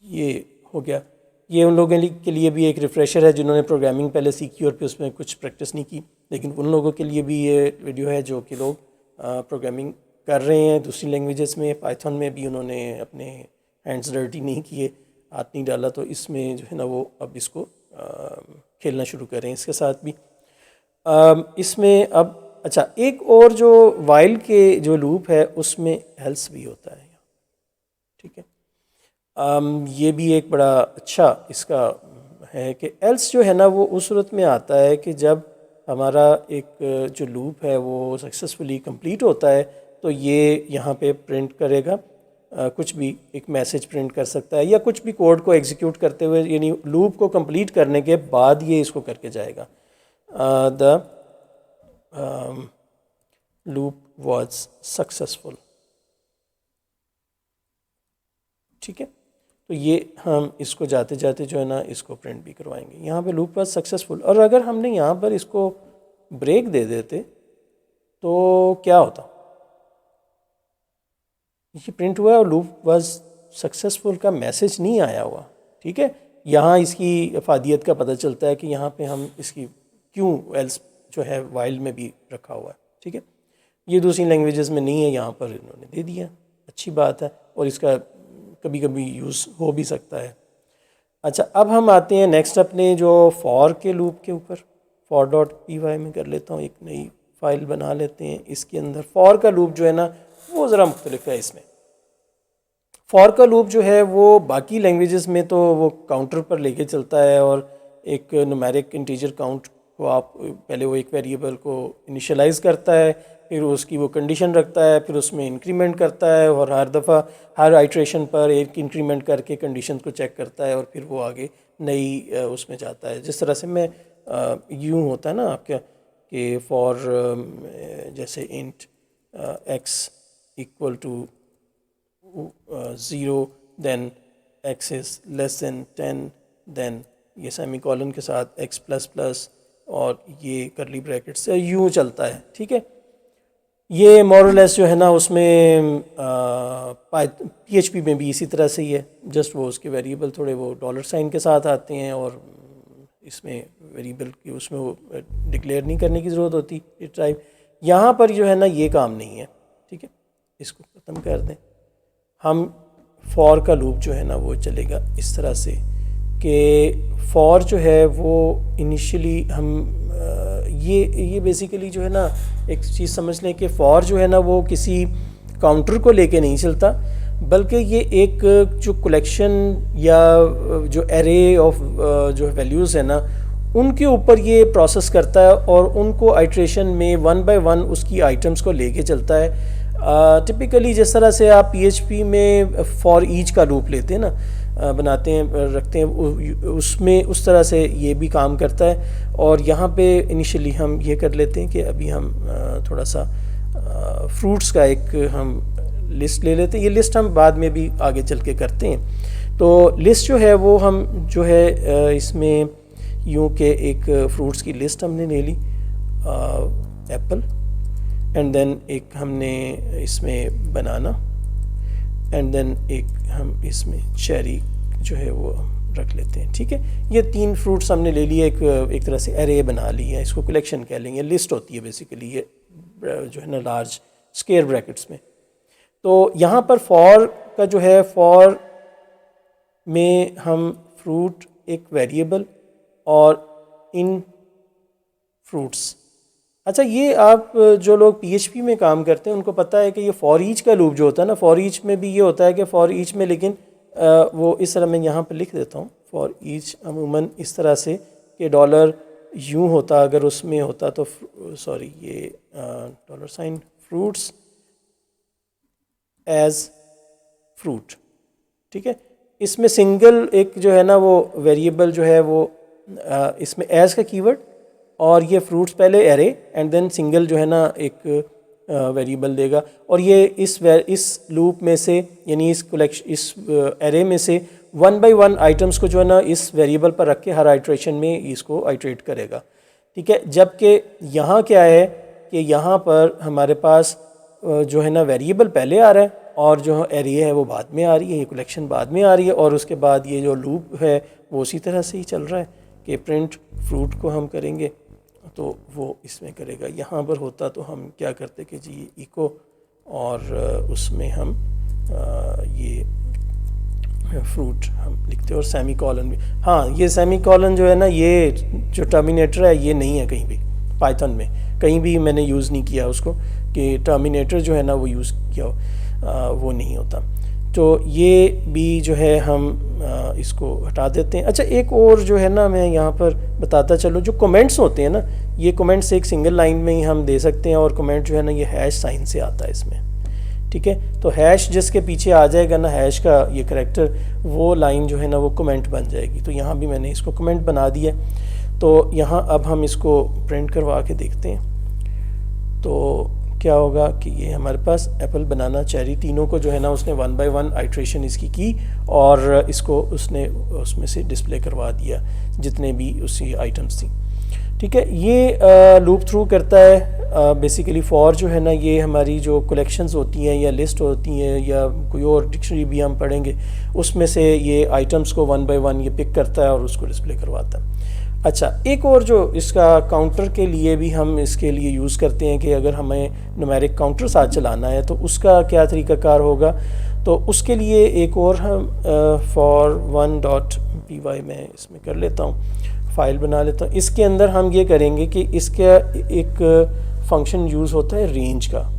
ये हो गया। ये उन लोगों के लिए भी एक रिफ़्रेशर है जिन्होंने प्रोग्रामिंग पहले सीखी और फिर उसमें कुछ प्रैक्टिस नहीं की, लेकिन उन लोगों के लिए भी ये वीडियो है जो कि लोग प्रोग्रामिंग कर रहे हैं दूसरी लैंग्वेजेस में। पाइथन में भी उन्होंने अपने हैंड्स डर्टी नहीं किए, हाथ नहीं डाला, तो इसमें जो है ना वो अब इसको खेलना शुरू करें इसके साथ भी। इसमें अब अच्छा एक और जो वाइल के जो लूप है उसमें हेल्स भी होता है। ठीक है, ये भी एक बड़ा अच्छा इसका है कि एल्स जो है ना वो उस सूरत में आता है कि जब हमारा एक जो लूप है वो सक्सेसफुली कंप्लीट होता है तो ये यहाँ पे प्रिंट करेगा कुछ भी, एक मैसेज प्रिंट कर सकता है या कुछ भी कोड को एग्जीक्यूट करते हुए, यानी लूप को कंप्लीट करने के बाद ये इसको करके जाएगा। The loop was successful. ठीक है, तो ये हम इसको जाते जाते जो है ना इसको प्रिंट भी करवाएंगे। यहाँ पे लूप वाज सक्सेसफुल, और अगर हमने यहाँ पर इसको ब्रेक दे देते तो क्या होता, ये प्रिंट हुआ और लूप वाज सक्सेसफुल का मैसेज नहीं आया हुआ। ठीक है, यहाँ इसकी अफादियत का पता चलता है कि यहाँ पे हम इसकी क्यों एल्स जो है वाइल में भी रखा हुआ है। ठीक है, ये दूसरी लैंग्वेजेस में नहीं है, यहाँ पर इन्होंने दे दिया, अच्छी बात है, और इसका कभी कभी यूज़ हो भी सकता है। अच्छा, अब हम आते हैं नेक्स्ट अपने जो फॉर के लूप के ऊपर। for.py में कर लेता हूँ, एक नई फाइल बना लेते हैं। इसके अंदर फॉर का लूप जो है ना वो ज़रा मुख्तलिफ है। इसमें फॉर का लूप जो है वो बाकी लैंग्वेजेस में तो वो काउंटर पर लेके चलता है और एक न्यूमेरिक इंटीजर काउंट को आप पहले वो एक वेरिएबल को इनिशियलाइज़ करता है, फिर उसकी वो कंडीशन रखता है, फिर उसमें इंक्रीमेंट करता है और हर दफ़ा हर आइट्रेशन पर एक इंक्रीमेंट करके कंडीशन को चेक करता है और फिर वो आगे नई उसमें जाता है। जिस तरह से मैं यूँ होता है ना आपका कि फॉर जैसे int x equal to 0 then x is less than 10 then ये सेमीकोलन के साथ x प्लस प्लस और ये करली ब्रैकेट से यूँ चलता है। ठीक है, ये मोरलेस जो है ना उसमें PHP में भी इसी तरह से ही है, जस्ट वो उसके वेरिएबल थोड़े वो डॉलर साइन के साथ आते हैं और इसमें वेरिएबल की उसमें वो डिक्लेयर नहीं करने की ज़रूरत होती ये टाइप। यहाँ पर जो है ना ये काम नहीं है। ठीक है, इसको ख़त्म कर दें। हम फॉर का लूप जो है ना वो चलेगा इस तरह से कि फॉर जो है वो इनिशियली हम ये बेसिकली जो है ना एक चीज़ समझ लें कि फॉर जो है ना वो किसी काउंटर को लेके नहीं चलता, बल्कि ये एक जो कलेक्शन या जो एरे ऑफ जो वैल्यूज़ है ना उनके ऊपर ये प्रोसेस करता है और उनको आइट्रेशन में वन बाय वन उसकी आइटम्स को लेके चलता है। टिपिकली जिस तरह से आप PHP में फॉर ईच का लूप लेते हैं ना, बनाते हैं रखते हैं, उसमें उस तरह से ये भी काम करता है। और यहाँ पे इनिशियली हम ये कर लेते हैं कि अभी हम थोड़ा सा फ्रूट्स का एक हम लिस्ट ले लेते हैं। ये लिस्ट हम बाद में भी आगे चल के करते हैं। तो लिस्ट जो है वो हम जो है इसमें यूँ के एक फ्रूट्स की लिस्ट हमने ले ली, एप्पल, एंड देन एक हमने इसमें बनाना, एंड देन एक हम इसमें चेरी जो है वो रख लेते हैं। ठीक है, ये 3 फ्रूट्स हमने ले लिए, एक तरह से एरे बना ली है, इसको कलेक्शन कह लेंगे, लिस्ट होती है बेसिकली ये जो है ना लार्ज स्क्वायर ब्रैकेट्स में। तो यहाँ पर फॉर का जो है, फॉर में हम फ्रूट एक वेरिएबल और इन फ्रूट्स। अच्छा, ये आप जो लोग PHP में काम करते हैं उनको पता है कि ये फॉर ईच का लूप जो होता है ना, फॉर ईच में भी ये होता है कि फॉर ईच में, लेकिन वो इस तरह मैं यहाँ पर लिख देता हूँ, फॉर ईच अमूमन इस तरह से कि डॉलर यूँ होता, अगर उसमें होता तो सॉरी ये $, फ्रूट्स एज फ्रूट। ठीक है, इसमें सिंगल एक जो है ना वो वेरिएबल जो है वो इसमें एज का कीवर्ड, और ये फ्रूट्स पहले एरे एंड देन सिंगल जो है ना एक वेरिएबल देगा। और ये इस लूप में से, यानी इस कलेक्शन, इस एरे में से वन बाय वन आइटम्स को जो है ना इस वेरिएबल पर रख के हर आइट्रेशन में इसको आइट्रेट करेगा। ठीक है, जबकि यहाँ क्या है कि यहाँ पर हमारे पास जो है ना वेरिएबल पहले आ रहा है और जो एरे है वो बाद में आ रही है, ये कलेक्शन बाद में आ रही है, और उसके बाद ये जो लूप है वो उसी तरह से ही चल रहा है कि प्रिंट फ्रूट को हम करेंगे तो वो इसमें करेगा। यहाँ पर होता तो हम क्या करते कि जी इको, और उसमें हम ये फ्रूट हम लिखते, और सेमी कॉलन भी। हाँ, ये सेमी कॉलन जो है ना, ये जो टर्मिनेटर है ये नहीं है कहीं भी, पाइथन में कहीं भी मैंने यूज़ नहीं किया उसको, कि टर्मिनेटर जो है ना वो यूज़ किया वो नहीं होता। तो ये भी जो है हम इसको हटा देते हैं। अच्छा, एक और जो है ना मैं यहाँ पर बताता चलो, जो कमेंट्स होते हैं ना, ये कमेंट्स एक सिंगल लाइन में ही हम दे सकते हैं, और कमेंट जो है ना ये हैश साइन से आता है इसमें। ठीक है, तो हैश जिसके पीछे आ जाएगा ना, हैश का ये करैक्टर, वो लाइन जो है ना वो कमेंट बन जाएगी। तो यहाँ भी मैंने इसको कमेंट बना दिया। तो यहाँ अब हम इसको प्रिंट करवा के देखते हैं तो क्या होगा कि ये हमारे पास एप्पल, बनाना, चेरी, तीनों को जो है ना उसने वन बाय वन आइट्रेशन इसकी की, और इसको उसने उसमें से डिस्प्ले करवा दिया जितने भी उसी आइटम्स थी। ठीक है, ये लूप थ्रू करता है बेसिकली। फॉर जो है ना ये हमारी जो कलेक्शंस होती हैं या लिस्ट होती हैं या कोई और डिक्शनरी भी हम पढ़ेंगे, उसमें से ये आइटम्स को वन बाय वन ये पिक करता है और उसको डिस्प्ले करवाता है। अच्छा, एक और जो इसका काउंटर के लिए भी हम इसके लिए यूज़ करते हैं कि अगर हमें न्यूमेरिक काउंटर साथ चलाना है तो उसका क्या तरीक़ाकार होगा, तो उसके लिए एक और हम for1.py में इसमें कर लेता हूँ, फ़ाइल बना लेता हूँ। इसके अंदर हम ये करेंगे कि इसका एक फंक्शन यूज़ होता है रेंज का।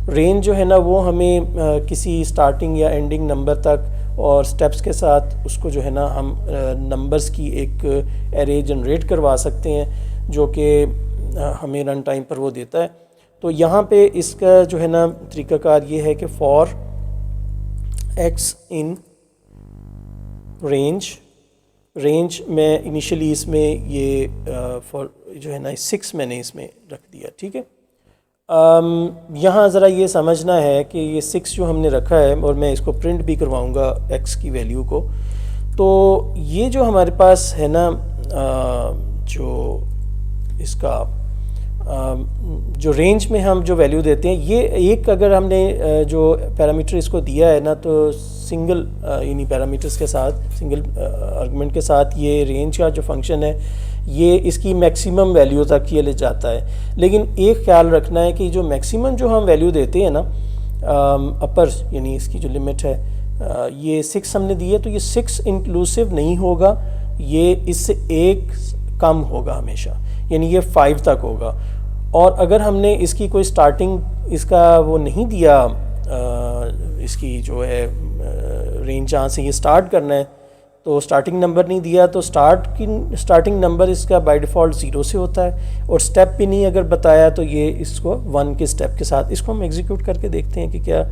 रेंज जो है ना वो हमें किसी स्टार्टिंग या एंडिंग नंबर तक और स्टेप्स के साथ उसको जो है ना हम नंबर्स की एक एरे जनरेट करवा सकते हैं, जो कि हमें रन टाइम पर वो देता है। तो यहाँ पे इसका जो है ना तरीक़ाकार ये है कि फॉर एक्स इन रेंज में इनिशियली इसमें ये फॉर जो है ना 6 मैंने इसमें रख दिया। ठीक है, यहाँ ज़रा ये समझना है कि ये 6 जो हमने रखा है, और मैं इसको प्रिंट भी करवाऊँगा x की वैल्यू को। तो ये जो हमारे पास है ना जो इसका जो रेंज में हम जो वैल्यू देते हैं, ये एक अगर हमने जो पैरामीटर इसको दिया है ना, तो सिंगल यानी पैरामीटर्स के साथ, सिंगल आर्गुमेंट के साथ ये रेंज का जो फंक्शन है ये इसकी मैक्सिमम वैल्यू तक ये ले जाता है। लेकिन एक ख्याल रखना है कि जो मैक्सिमम जो हम वैल्यू देते हैं ना, अपर यानी इसकी जो लिमिट है ये 6 हमने दी है, तो ये 6 इंक्लूसिव नहीं होगा, ये इससे एक कम होगा हमेशा, यानी ये 5 तक होगा। और अगर हमने इसकी कोई स्टार्टिंग इसका वो नहीं दिया, इसकी जो है रेंज जहाँ से ये स्टार्ट करना है, तो स्टार्टिंग नंबर नहीं दिया, तो स्टार्टिंग नंबर इसका बाय डिफ़ॉल्ट 0 से होता है। और स्टेप भी नहीं अगर बताया तो ये इसको 1 के स्टेप के साथ, इसको हम एग्जीक्यूट करके देखते हैं कि क्या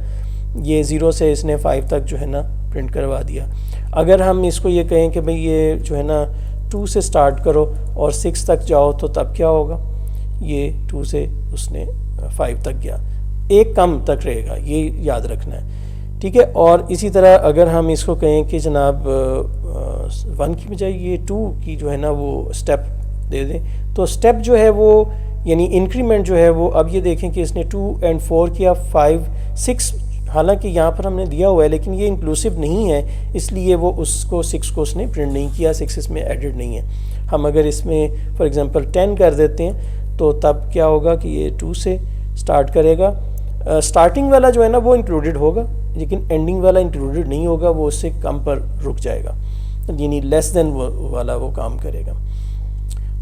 ये 0 से इसने 5 तक जो है ना प्रिंट करवा दिया। अगर हम इसको ये कहें कि भाई ये जो है ना 2 से स्टार्ट करो और 6 तक जाओ, तो तब क्या होगा, ये 2 से उसने 5 तक गया, एक कम तक रहेगा, ये याद रखना है, ठीक है। और इसी तरह अगर हम इसको कहें कि जनाब 1 की बजाय ये 2 की जो है ना वो स्टेप दे दें, तो स्टेप जो है वो यानी इंक्रीमेंट जो है वो, अब ये देखें कि इसने 2 और 4 किया, 5 6, हालांकि यहाँ पर हमने दिया हुआ है लेकिन ये इंक्लूसिव नहीं है, इसलिए वो उसको 6 को उसने प्रिंट नहीं किया, 6 इसमें एडिड नहीं है। हम अगर इसमें फॉर एग्जांपल 10 कर देते हैं तो तब क्या होगा कि ये 2 से स्टार्ट करेगा। स्टार्टिंग वाला जो है ना वो इंक्लूडेड होगा, लेकिन एंडिंग वाला इंक्लूडेड नहीं होगा, वो उससे कम पर रुक जाएगा, यानी लेस देन वाला वो काम करेगा।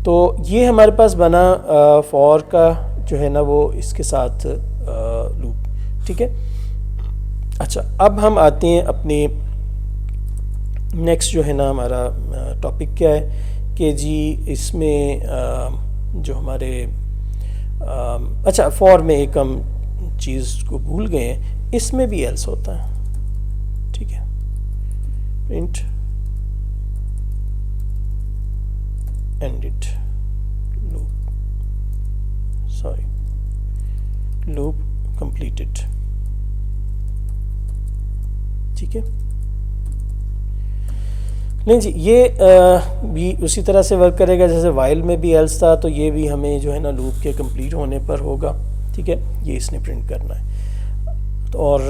तो ये हमारे पास बना फॉर का जो है ना वो इसके साथ लूप, ठीक है। अच्छा, अब हम आते हैं अपने नेक्स्ट जो है ना हमारा टॉपिक क्या है कि जी इसमें जो हमारे अच्छा फॉर में एक हम चीज़ को भूल गए हैं, इसमें भी एल्स होता है, ठीक है। Print ended loop, sorry loop completed, ठीक है। नहीं जी, ये भी उसी तरह से वर्क करेगा जैसे वाइल में भी एल्स था, तो ये भी हमें जो है ना लूप के कंप्लीट होने पर होगा, ठीक है। ये इसने प्रिंट करना है। तो और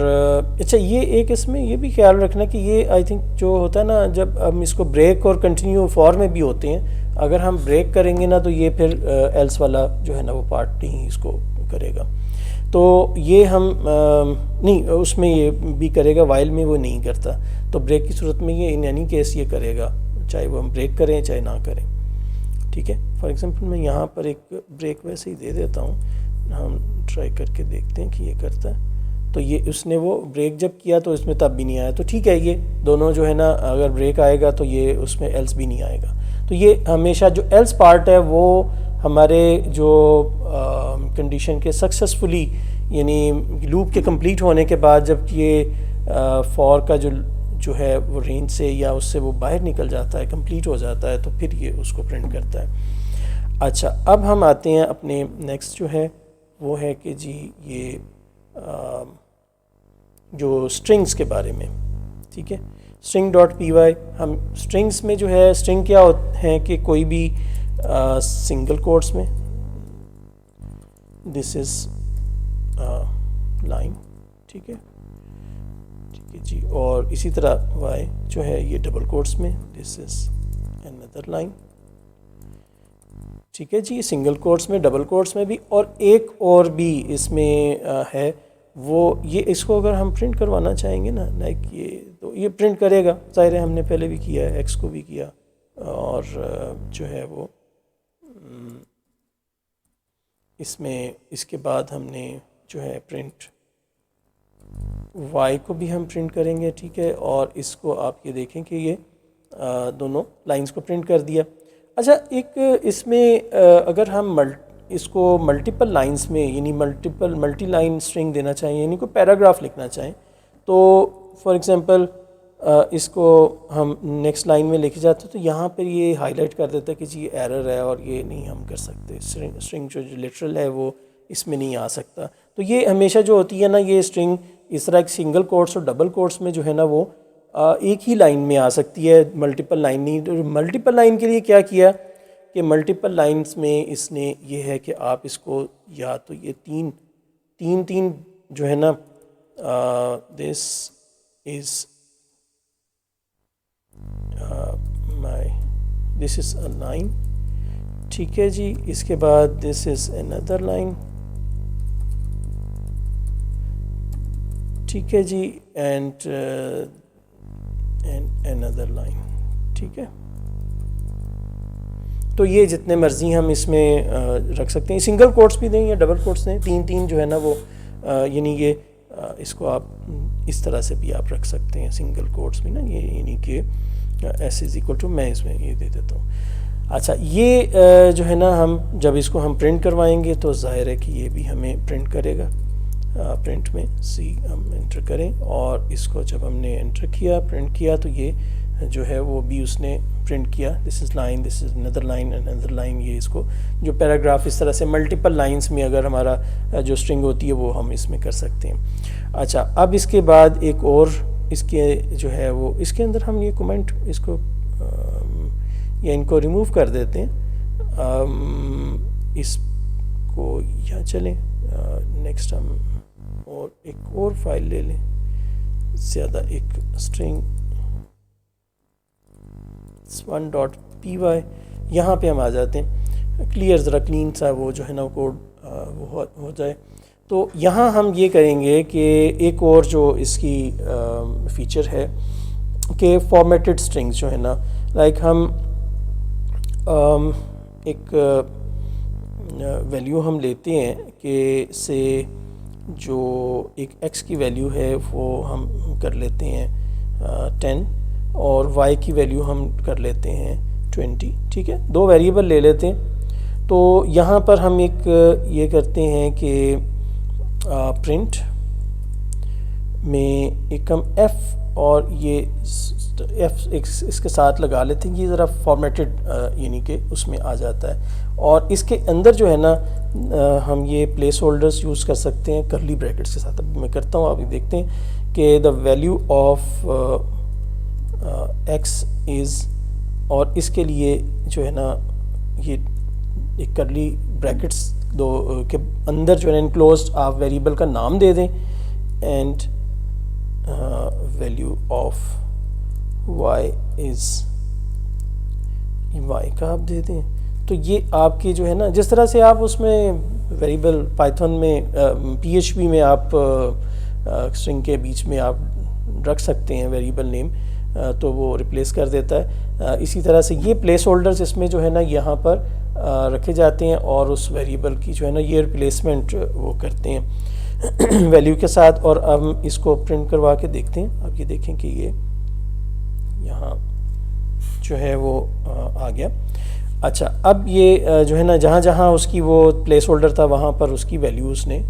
अच्छा, ये एक इसमें ये भी ख्याल रखना कि ये आई थिंक जो होता है ना, जब हम इसको ब्रेक और कंटिन्यू फॉर में भी होते हैं, अगर हम ब्रेक करेंगे ना तो ये फिर एल्स वाला जो है ना वो पार्ट नहीं इसको करेगा, तो ये हम नहीं उसमें ये भी करेगा, वाइल में वो नहीं करता, तो ब्रेक की सूरत में ये इन एनी केस ये करेगा, चाहे वो हम ब्रेक करें चाहे ना करें, ठीक है। फॉर एग्जांपल मैं यहाँ पर एक ब्रेक वैसे ही दे देता हूँ, हम ट्राई करके देखते हैं कि ये करता है। तो ये उसने वो ब्रेक जब किया तो इसमें तब भी नहीं आया, तो ठीक है, ये दोनों जो है ना अगर ब्रेक आएगा तो ये उसमें एल्स भी नहीं आएगा। तो ये हमेशा जो एल्स पार्ट है वो हमारे जो कंडीशन के सक्सेसफुली यानी लूप के कंप्लीट होने के बाद जब ये फॉर का जो है वो रेंज से या उससे वो बाहर निकल जाता है, कंप्लीट हो जाता है, तो फिर ये उसको प्रिंट करता है। अच्छा, अब हम आते हैं अपने नेक्स्ट जो है वो है कि जी ये जो स्ट्रिंग्स के बारे में, ठीक है। string.py, हम स्ट्रिंग्स में जो है स्ट्रिंग क्या होते हैं कि कोई भी सिंगल कोट्स में दिस इज लाइन, ठीक है, ठीक है जी। और इसी तरह y जो है ये डबल कोट्स में दिस इज अनदर लाइन, ठीक है जी। सिंगल कोट्स में, डबल कोट्स में भी, और एक और भी इसमें है वो, ये इसको अगर हम प्रिंट करवाना चाहेंगे ना लाइक ये, तो ये प्रिंट करेगा, ज़ाहिर है हमने पहले भी किया है, एक्स को भी किया, और जो है वो इसमें इसके बाद हमने जो है प्रिंट वाई को भी हम प्रिंट करेंगे, ठीक है। और इसको आप ये देखें कि ये दोनों लाइंस को प्रिंट कर दिया। अच्छा, एक इसमें अगर हम इसको मल्टीपल लाइंस में यानी मल्टी लाइन स्ट्रिंग देना चाहें, यानी कोई पैराग्राफ लिखना चाहें, तो फॉर एग्जांपल इसको हम नेक्स्ट लाइन में लेके जाते हैं तो यहाँ पर ये हाईलाइट कर देता है कि जी एरर है और ये नहीं हम कर सकते, स्ट्रिंग जो लिटरल है वो इसमें नहीं आ सकता। तो ये हमेशा जो होती है ना ये स्ट्रिंग इस तरह एक सिंगल कोट्स और डबल कोट्स में जो है ना वो एक ही लाइन में आ सकती है, मल्टीपल लाइन नहीं। मल्टीपल लाइन के लिए क्या किया कि मल्टीपल लाइंस में इसने ये है कि आप इसको या तो ये तीन जो है ना this is this is a line, ठीक है जी। इसके बाद दिस इज़ अनदर लाइन, ठीक है जी, एंड अनदर लाइन, ठीक है। तो ये जितने मर्जी हम इसमें रख सकते हैं, सिंगल कोट्स भी दें या डबल कोट्स दें, तीन तीन जो है ना वो यानी ये इसको आप इस तरह से भी आप रख सकते हैं, सिंगल कोट्स भी ना, ये यानी कि एस इज इक्वल टू, मैं इसमें ये दे देता हूँ। अच्छा, ये जो है ना हम जब इसको हम प्रिंट करवाएंगे तो जाहिर है कि ये भी हमें प्रिंट करेगा। प्रिंट में सी हम एंटर करें और इसको जब हमने एंटर किया, प्रिंट किया, तो ये जो है वो भी उसने प्रिंट किया। This is line, this is another line, another line. ये इसको जो पैराग्राफ इस तरह से मल्टीपल लाइंस में अगर हमारा जो स्ट्रिंग होती है वो हम इसमें कर सकते हैं। अच्छा, अब इसके बाद एक और इसके जो है वो इसके अंदर हम ये कमेंट इसको या इनको रिमूव कर देते हैं। इसको यहाँ चलें, नेक्स्ट हम और एक और फाइल ले लें, ज़्यादा एक स्ट्रिंग one.py, यहाँ पे हम आ जाते हैं। क्लियर ज़रा क्लीन सा वो जो है ना कोड वो हो जाए। तो यहाँ हम ये करेंगे कि एक और जो इसकी फीचर है कि फॉर्मेटेड स्ट्रिंग्स जो है ना, लाइक हम एक वैल्यू हम लेते हैं कि से जो एक x की वैल्यू है वो हम कर लेते हैं 10 और y की वैल्यू हम कर लेते हैं 20, ठीक है, दो वेरिएबल ले लेते हैं। तो यहाँ पर हम एक ये करते हैं कि प्रिंट में एक हम f और ये f इसके साथ लगा लेते हैं, ये ज़रा फॉर्मेटेड यानी कि उसमें आ जाता है। और इसके अंदर जो है ना हम ये प्लेस होल्डर्स यूज़ कर सकते हैं करली ब्रैकेट्स के साथ। अभी मैं करता हूँ, अभी देखते हैं कि the value of x is, और इसके लिए जो है ना ये एक करली ब्रैकेट्स दो के अंदर जो है इनक्लोज्ड आप वेरिएबल का नाम दे दें and value of y is, y का आप दे दें। तो ये आपकी जो है ना, जिस तरह से आप उसमें वेरिएबल पाइथन में PHP में आप स्ट्रिंग के बीच में आप रख सकते हैं वेरिएबल नेम, तो वो रिप्लेस कर देता है। इसी तरह से ये प्लेस होल्डर्स इसमें जो है ना यहाँ पर रखे जाते हैं और उस वेरिएबल की जो है ना ये रिप्लेसमेंट वो करते हैं वैल्यू के साथ। और अब हम इसको प्रिंट करवा के देखते हैं। आप ये देखें कि ये यहाँ जो है वो आ गया। अच्छा, अब ये जो है ना जहाँ जहाँ उसकी वो प्लेस होल्डर था वहाँ पर उसकी वैल्यू उसने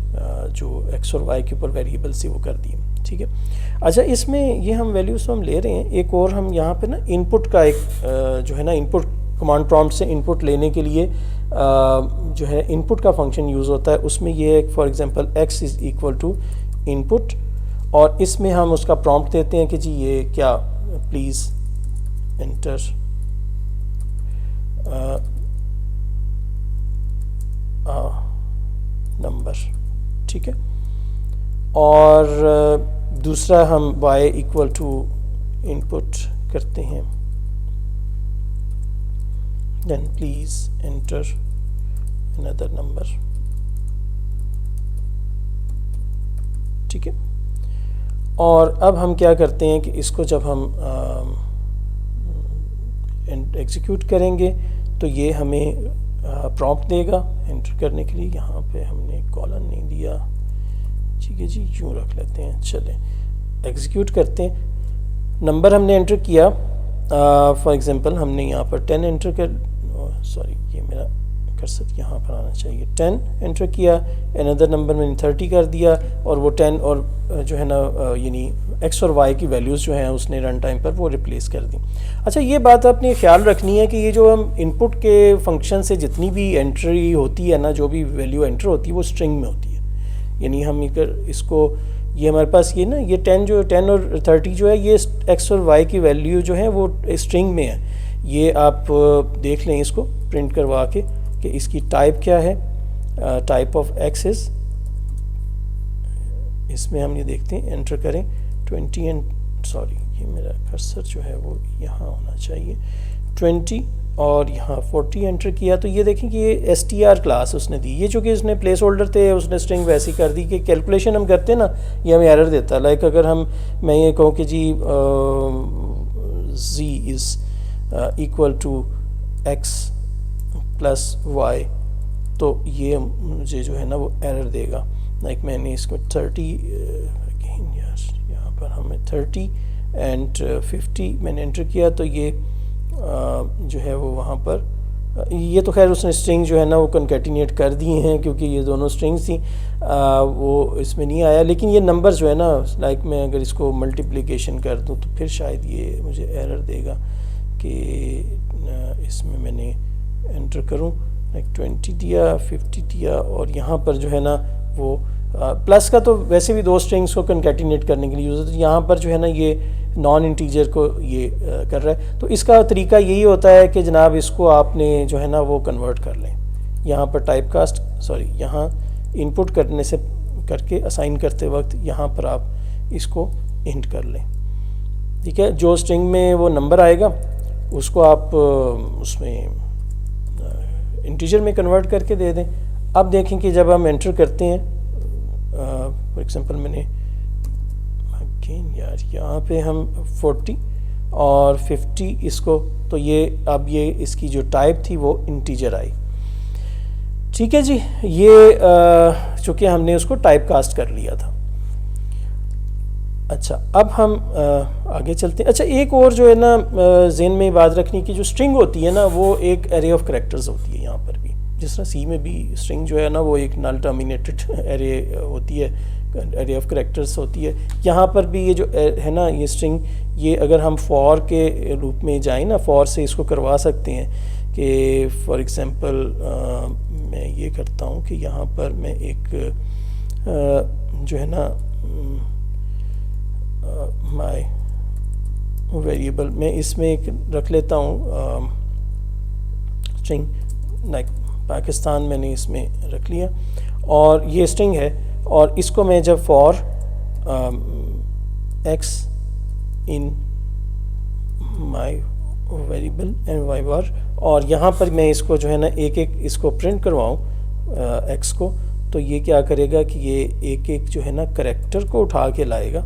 जो x और y के ऊपर वेरिएबल से वो कर दी, ठीक है। अच्छा, इसमें ये हम वैल्यूज़ तो हम ले रहे हैं, एक और हम यहाँ पे ना इनपुट का एक जो है ना इनपुट कमांड प्रॉम्प्ट से इनपुट लेने के लिए जो है इनपुट का फंक्शन यूज़ होता है। उसमें ये for example x is equal to input, और इसमें हम उसका प्रॉम्प्ट देते हैं कि जी ये क्या, प्लीज़ एंटर नंबर, ठीक है। और दूसरा हम y इक्वल टू इनपुट करते हैं, then please enter another number, ठीक है। और अब हम क्या करते हैं कि इसको जब हम एग्जीक्यूट करेंगे तो ये हमें प्रॉम्प्ट देगा एंटर करने के लिए। यहाँ पे हमने कॉलन नहीं दिया, ठीक है जी, यूँ रख लेते हैं। चलें एग्जीक्यूट करते हैं। नंबर हमने एंटर किया, फॉर एग्जांपल हमने यहाँ पर 10 एंटर कर, सॉरी ये मेरा कर्सर यहाँ पर आना चाहिए, 10 एंटर किया। अनदर नंबर मैंने 30 कर दिया और वो 10 और जो है ना यानी x और y की वैल्यूज़ जो हैं उसने रन टाइम पर वो रिप्लेस कर दी। अच्छा, ये बात आपने ख्याल रखनी है कि ये जो हम इनपुट के फंक्शन से जितनी भी एंट्री होती है ना, जो भी वैल्यू एंटर होती है वो स्ट्रिंग में होती है। यानी हम इसको ये हमारे पास ये ना ये 10 और 30 जो है ये x और y की वैल्यू जो है वो स्ट्रिंग में है। ये आप देख लें इसको प्रिंट करवा के कि इसकी टाइप क्या है। टाइप ऑफ x इज़, इसमें हम ये देखते हैं, एंटर करें 20 एंड सॉरी ये मेरा कर्सर जो है वो यहाँ होना चाहिए 20 और यहाँ 40 एंटर किया। तो ये देखें कि ये str क्लास उसने दी, ये चूँकि उसने प्लेस होल्डर थे उसने स्ट्रिंग वैसी कर दी कि कैलकुलेशन हम करते हैं ना ये हमें एरर देता है। लाइक अगर मैं ये कहूँ कि जी z is equal to x plus y, तो ये मुझे जो है ना वो एरर देगा। लाइक मैंने इसको 30 अगेन यार, यहाँ पर हमें 30 एंड 50 मैंने एंटर किया, तो ये जो है वो वहाँ पर ये तो खैर उसने स्ट्रिंग जो है ना वो कंकेटिनेट कर दिए हैं, क्योंकि ये दोनों स्ट्रिंग्स थी, वो इसमें नहीं आया। लेकिन ये नंबर जो है ना, लाइक मैं अगर इसको मल्टीप्लिकेशन कर दूं तो फिर शायद ये मुझे एरर देगा कि इसमें मैंने एंटर करूं, लाइक 20 दिया, 50 दिया, और यहाँ पर जो है ना वो प्लस का तो वैसे भी दो स्ट्रिंग्स को कंकेटिनेट करने के लिए यूज़ होता है, यहाँ पर जो है ना ये नॉन इंटीजर को ये कर रहा है। तो इसका तरीका यही होता है कि जनाब इसको आपने जो है ना वो कन्वर्ट कर लें, यहाँ पर टाइपकास्ट यहाँ इनपुट करने से करके असाइन करते वक्त यहाँ पर आप इसको इंट कर लें, ठीक है। जो स्ट्रिंग में वो नंबर आएगा उसको आप उसमें इंटीजर में कन्वर्ट करके दे दें। अब देखें कि जब हम एंटर करते हैं, फॉर एग्जांपल मैंने अगेन यार यहाँ पे हम 40 और 50 इसको, तो ये अब ये इसकी जो टाइप थी वो इंटीजर आई, ठीक है जी। ये चूँकि हमने उसको टाइप कास्ट कर लिया था। अच्छा, अब हम आगे चलते हैं। अच्छा, एक और जो है ना ज़हन में बात रखने की, जो स्ट्रिंग होती है ना वो एक एरे ऑफ कैरेक्टर्स होती है। यहाँ पर भी जिस तरह सी में भी स्ट्रिंग जो है ना वो एक नल टर्मिनेटेड एरे होती है, एरे ऑफ कैरेक्टर्स होती है। यहाँ पर भी ये जो है ना ये स्ट्रिंग, ये अगर हम फॉर के रूप में जाएं ना, फॉर से इसको करवा सकते हैं कि फॉर एग्जांपल मैं ये करता हूँ कि यहाँ पर मैं एक जो है ना माय वेरिएबल में इसमें एक रख लेता हूँ स्ट्रिंग, लाइक पाकिस्तान मैंने इसमें रख लिया, और ये स्ट्रिंग है, और इसको मैं जब for X in my variable and Y bar, और यहाँ पर मैं इसको जो है ना एक एक इसको प्रिंट करवाऊँ एक्स को, तो ये क्या करेगा कि ये एक एक जो है ना करेक्टर को उठा के लाएगा,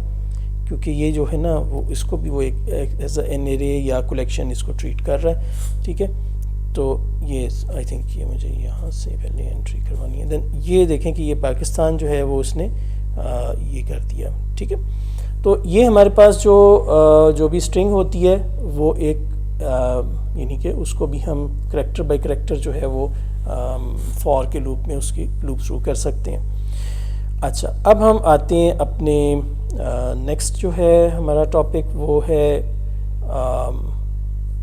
क्योंकि ये जो है ना वो इसको भी वो एक एज एन एरे या कलेक्शन इसको ट्रीट कर रहा है, ठीक है। तो ये आई थिंक ये मुझे यहाँ से पहले एंट्री करवानी है, देन ये देखें कि ये पाकिस्तान जो है वो उसने ये कर दिया, ठीक है। तो ये हमारे पास जो भी स्ट्रिंग होती है वो एक यानी कि उसको भी हम करैक्टर बाय करैक्टर जो है वो फॉर के लूप में उसकी लूप थ्रू कर सकते हैं। अच्छा, अब हम आते हैं अपने नेक्स्ट जो है हमारा टॉपिक, वो है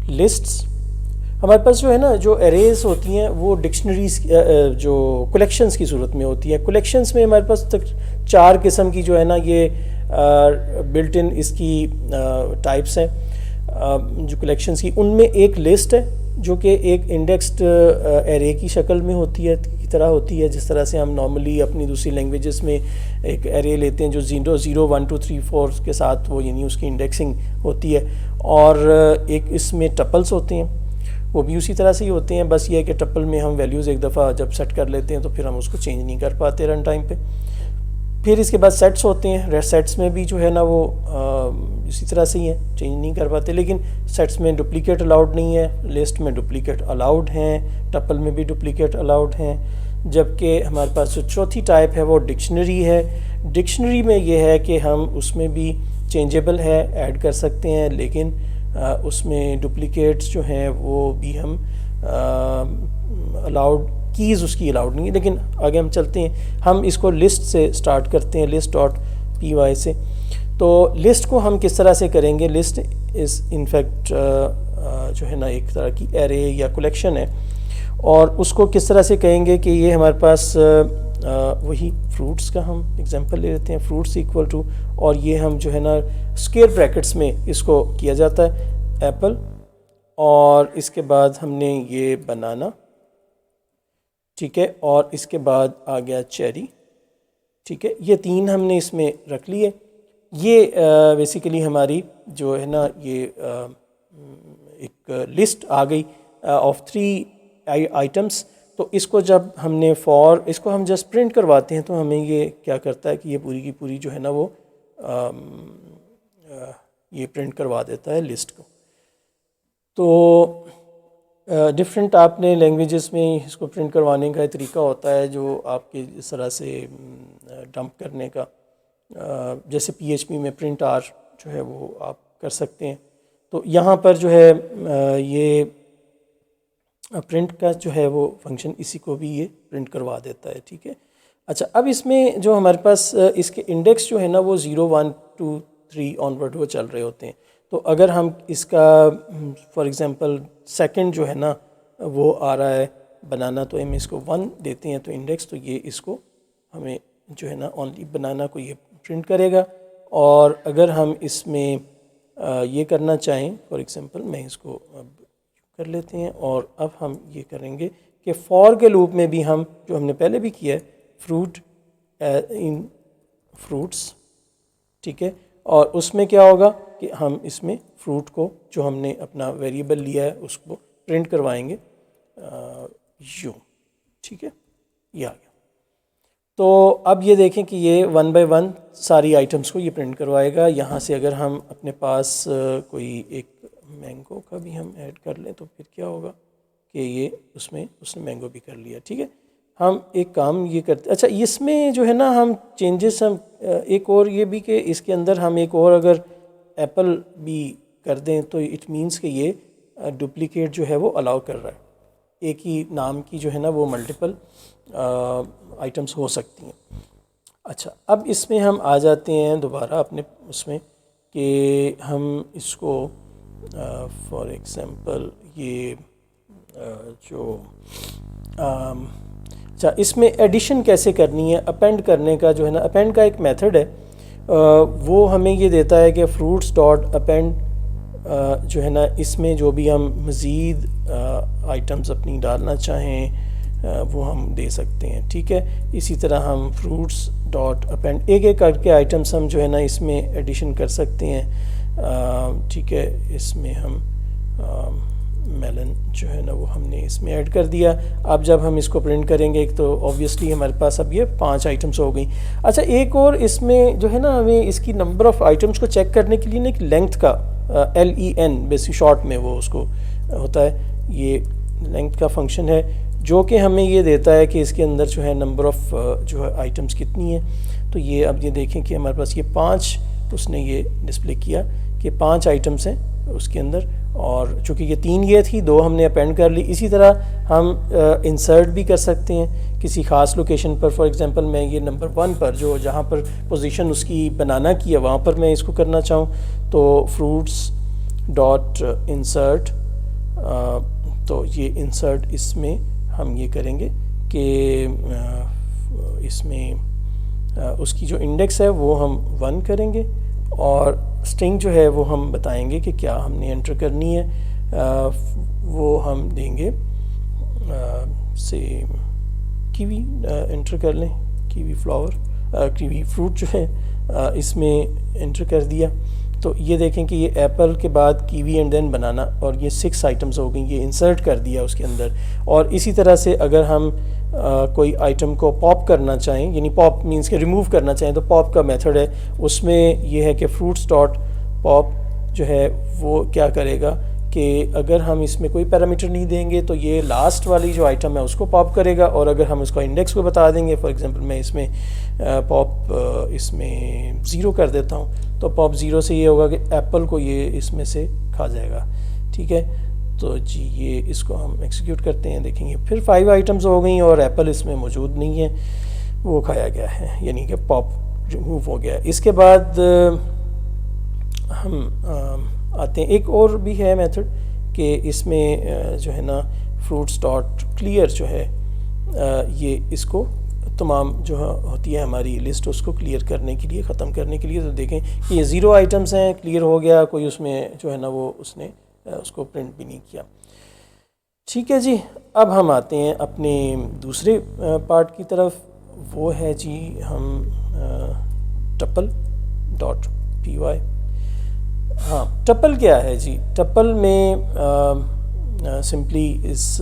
लिस्ट्स। हमारे पास जो है ना जो एरेज होती हैं वो डिक्शनरीज जो कलेक्शंस की सूरत में होती है। कलेक्शंस में हमारे पास तक 4 किस्म की जो है ना ये बिल्ट इन इसकी टाइप्स हैं जो कलेक्शंस की। उनमें एक लिस्ट है जो कि एक इंडेक्स्ड एरे की शक्ल में होती है, की तरह होती है, जिस तरह से हम नॉर्मली अपनी दूसरी लैंग्वेजेस में एक एरे लेते हैं जो 0 0 1 2 3 4 के साथ वो यानी उसकी इंडेक्सिंग होती है। और एक इसमें टपल्स होते हैं, वो भी उसी तरह से ही होते हैं, बस ये है कि टपल में हम वैल्यूज़ एक दफ़ा जब सेट कर लेते हैं तो फिर हम उसको चेंज नहीं कर पाते रन टाइम पे। फिर इसके बाद सेट्स होते हैं, सेट्स में भी जो है ना वो इसी तरह से ही है, चेंज नहीं कर पाते, लेकिन सेट्स में डुप्लीकेट अलाउड नहीं है, लिस्ट में डुप्लीकेट अलाउड हैं, टपल में भी डुप्लीकेट अलाउड हैं। जबकि हमारे पास जो चौथी टाइप है वो डिक्शनरी है। डिक्शनरी में ये है कि हम उसमें भी चेंजेबल है, ऐड कर सकते हैं, लेकिन उसमें डुप्लीकेट्स जो हैं वो भी हम अलाउड, कीज़ उसकी अलाउड नहीं है। लेकिन आगे हम चलते हैं, हम इसको लिस्ट से स्टार्ट करते हैं, list डॉट पी वाई से। तो लिस्ट को हम किस तरह से करेंगे, लिस्ट इज़ इनफैक्ट जो है ना एक तरह की एरे या कलेक्शन है, और उसको किस तरह से कहेंगे कि ये हमारे पास वही फ्रूट्स का हम एग्जांपल ले लेते हैं, फ्रूट्स इक्वल टू, और ये हम जो है ना स्क्वायर ब्रैकेट्स में इसको किया जाता है एप्पल, और इसके बाद हमने ये बनाना, ठीक है, और इसके बाद आ गया चेरी, ठीक है। ये 3 हमने इसमें रख लिए। ये बेसिकली हमारी जो है ना ये एक लिस्ट आ गई ऑफ 3 आइटम्स। तो इसको जब हमने फॉर इसको हम जस्ट प्रिंट करवाते हैं तो हमें ये क्या करता है कि ये पूरी की पूरी जो है ना वो ये प्रिंट करवा देता है लिस्ट को। तो डिफरेंट आपने लैंग्वेजेस में इसको प्रिंट करवाने का तरीका होता है जो आपके इस तरह से डंप करने का, जैसे PHP में प्रिंट आर जो है वो आप कर सकते हैं। तो यहाँ पर जो है ये प्रिंट का जो है वो फंक्शन इसी को भी ये प्रिंट करवा देता है, ठीक है। अच्छा, अब इसमें जो हमारे पास इसके इंडेक्स जो है ना वो 0 1 2 3 ऑनवर्ड वो चल रहे होते हैं। तो अगर हम इसका फॉर एग्ज़ाम्पल सेकंड जो है ना वो आ रहा है बनाना, तो हम इसको 1 देते हैं तो इंडेक्स, तो ये इसको हमें जो है ना ओनली बनाना को ये प्रिंट करेगा। और अगर हम इसमें ये करना चाहें, फॉर एग्ज़ाम्पल मैं इसको अब कर लेते हैं, और अब हम ये करेंगे कि फॉर के लूप में भी हम जो हमने पहले भी किया है फ्रूट इन फ्रूट्स, ठीक है। और उसमें क्या होगा कि हम इसमें फ्रूट को जो हमने अपना वेरिएबल लिया है उसको प्रिंट करवाएंगे यू, ठीक है, ये आ गया। तो अब ये देखें कि ये 1 बाय 1 सारी आइटम्स को ये प्रिंट करवाएगा। यहाँ से अगर हम अपने पास कोई एक मैंगो का भी हम ऐड कर लें तो फिर क्या होगा कि ये उसमें उसने मैंगो भी कर लिया, ठीक है। हम एक काम ये करते, अच्छा इसमें जो है ना हम चेंजेस हम एक और ये भी कि इसके अंदर हम एक और अगर एप्पल भी कर दें तो इट मींस कि ये डुप्लीकेट जो है वो अलाउ कर रहा है, एक ही नाम की जो है ना वो मल्टीपल आइटम्स हो सकती हैं। अच्छा, अब इसमें हम आ जाते हैं दोबारा अपने उसमें कि हम इसको फॉर एग्ज़ाम्पल ये जो अच्छा इसमें एडिशन कैसे करनी है, अपेंड करने का जो है ना, अपेंड का एक मेथड है, वो हमें ये देता है कि फ्रूट्स डॉट अपेंड जो है ना इसमें जो भी हम मज़ीद आइटम्स अपनी डालना चाहें वो हम दे सकते हैं, ठीक है। इसी तरह हम फ्रूट्स डॉट अपेंड एक एक करके आइटम्स हम जो है ना इसमें एडिशन कर सकते हैं, ठीक है। इसमें हम मेलन जो है ना वो हमने इसमें ऐड कर दिया। अब जब हम इसको प्रिंट करेंगे तो ऑब्वियसली हमारे पास अब ये 5 आइटम्स हो गई। अच्छा, एक और इसमें जो है ना हमें इसकी नंबर ऑफ़ आइटम्स को चेक करने के लिए ना एक लेंथ का LEN बेसिक शॉर्ट में वो उसको होता है, ये लेंथ का फंक्शन है जो कि हमें ये देता है कि इसके अंदर जो है नंबर ऑफ़ जो है आइटम्स कितनी है। तो ये अब ये देखें कि हमारे पास ये 5 उसने ये डिस्प्ले किया कि 5 आइटम्स हैं उसके अंदर, और चूँकि ये 3 ये थी 2 हमने अपेंड कर ली। इसी तरह हम इंसर्ट भी कर सकते हैं किसी ख़ास लोकेशन पर। फॉर एग्ज़ाम्पल मैं ये नंबर 1 पर जो जहाँ पर पोजीशन उसकी बनाना की है वहाँ पर मैं इसको करना चाहूँ तो फ्रूट्स डॉट इंसर्ट, तो ये इंसर्ट इसमें हम ये करेंगे कि इसमें उसकी जो इंडेक्स है वो हम 1 करेंगे और स्ट्रिंग जो है वो हम बताएंगे कि क्या हमने एंटर करनी है, वो हम देंगे से कीवी एंटर कर लें, कीवी फ्लावर कीवी फ्रूट जो है इसमें एंटर कर दिया। तो ये देखें कि ये एप्पल के बाद कीवी एंड देन बनाना, और ये 6 आइटम्स हो गई, ये इंसर्ट कर दिया उसके अंदर। और इसी तरह से अगर हम कोई आइटम को पॉप करना चाहें, यानी पॉप मींस के रिमूव करना चाहें, तो पॉप का मेथड है, उसमें ये है कि फ्रूट्स डॉट पॉप जो है वो क्या करेगा कि अगर हम इसमें कोई पैरामीटर नहीं देंगे तो ये लास्ट वाली जो आइटम है उसको पॉप करेगा, और अगर हम इसको इंडेक्स को बता देंगे, फॉर एग्जांपल मैं इसमें पॉप इसमें 0 कर देता हूँ, तो पॉप 0 से ये होगा कि एप्पल को ये इसमें से खा जाएगा, ठीक है। तो जी ये इसको हम एक्सिक्यूट करते हैं, देखेंगे फिर 5 आइटम्स हो गई और एप्पल इसमें मौजूद नहीं है, वो खाया गया है, यानी कि पॉप रिमूव हो गया। इसके बाद हम आते हैं, एक और भी है मेथड कि इसमें जो है ना फ्रूट्स डॉट क्लियर जो है ये इसको तमाम जो होती है हमारी लिस्ट उसको क्लियर करने के लिए, ख़त्म करने के लिए। तो देखें कि ये 0 आइटम्स हैं, क्लियर हो गया, कोई उसमें जो है ना वो उसने उसको प्रिंट भी नहीं किया। ठीक है जी, अब हम आते हैं अपने दूसरे पार्ट की तरफ, वो है जी हम टपल डॉट py। हाँ, टपल क्या है जी? टपल में सिंपली इस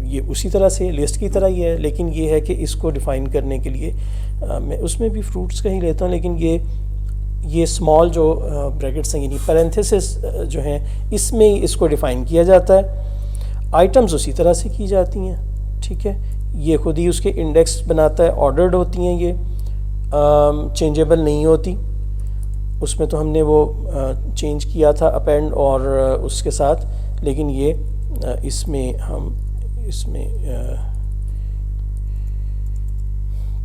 ये उसी तरह से लिस्ट की तरह ही है, लेकिन ये है कि इसको डिफ़ाइन करने के लिए मैं उसमें भी फ्रूट्स का ही लेता हूँ, लेकिन ये ये स्मॉल जो ब्रैकेट्स हैं यानी पैरेंथेसिस जो हैं इसमें इसको डिफ़ाइन किया जाता है। आइटम्स उसी तरह से की जाती हैं, ठीक है। ये खुद ही उसके इंडेक्स बनाता है, ऑर्डर्ड होती हैं, ये चेंजेबल नहीं होती। उसमें तो हमने वो चेंज किया था अपेंड और उसके साथ, लेकिन ये इसमें हम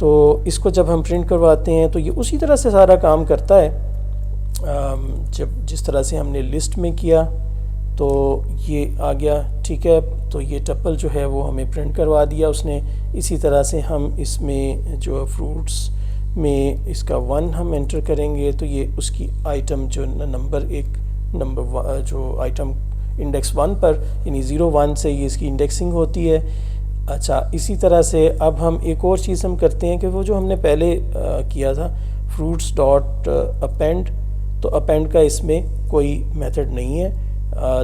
तो इसको जब हम प्रिंट करवाते हैं तो ये उसी तरह से सारा काम करता है जब जिस तरह से हमने लिस्ट में किया। तो ये आ गया, ठीक है। तो ये टपल जो है वो हमें प्रिंट करवा दिया उसने। इसी तरह से हम इसमें जो फ्रूट्स में इसका 1 हम एंटर करेंगे तो ये उसकी आइटम जो नंबर जो आइटम इंडेक्स 1 पर यानी 0-1 से ये इसकी इंडेक्सिंग होती है। अच्छा, इसी तरह से अब हम एक और चीज़ हम करते हैं कि वो जो हमने पहले किया था फ्रूट्स डॉट अपेंड, तो अपेंड का इसमें कोई मेथड नहीं है,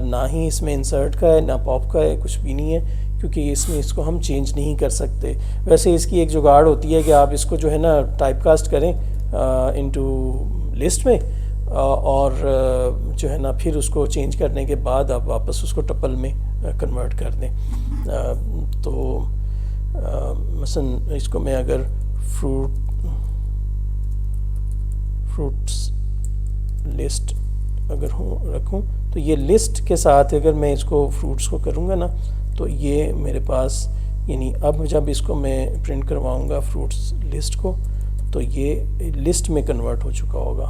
ना ही इसमें इंसर्ट का है, ना पॉप का है, कुछ भी नहीं है, क्योंकि इसमें इसको हम चेंज नहीं कर सकते। वैसे इसकी एक जुगाड़ होती है कि आप इसको जो है ना टाइपकास्ट करें इनटू लिस्ट में और जो है ना फिर उसको चेंज करने के बाद आप वापस उसको टपल में कन्वर्ट कर दें। तो मसलन इसको मैं अगर फ्रूट्स लिस्ट अगर रखूं तो ये लिस्ट के साथ अगर मैं इसको फ्रूट्स को करूंगा ना तो ये मेरे पास यानी अब जब इसको मैं प्रिंट करवाऊंगा फ्रूट्स लिस्ट को तो ये लिस्ट में कन्वर्ट हो चुका होगा,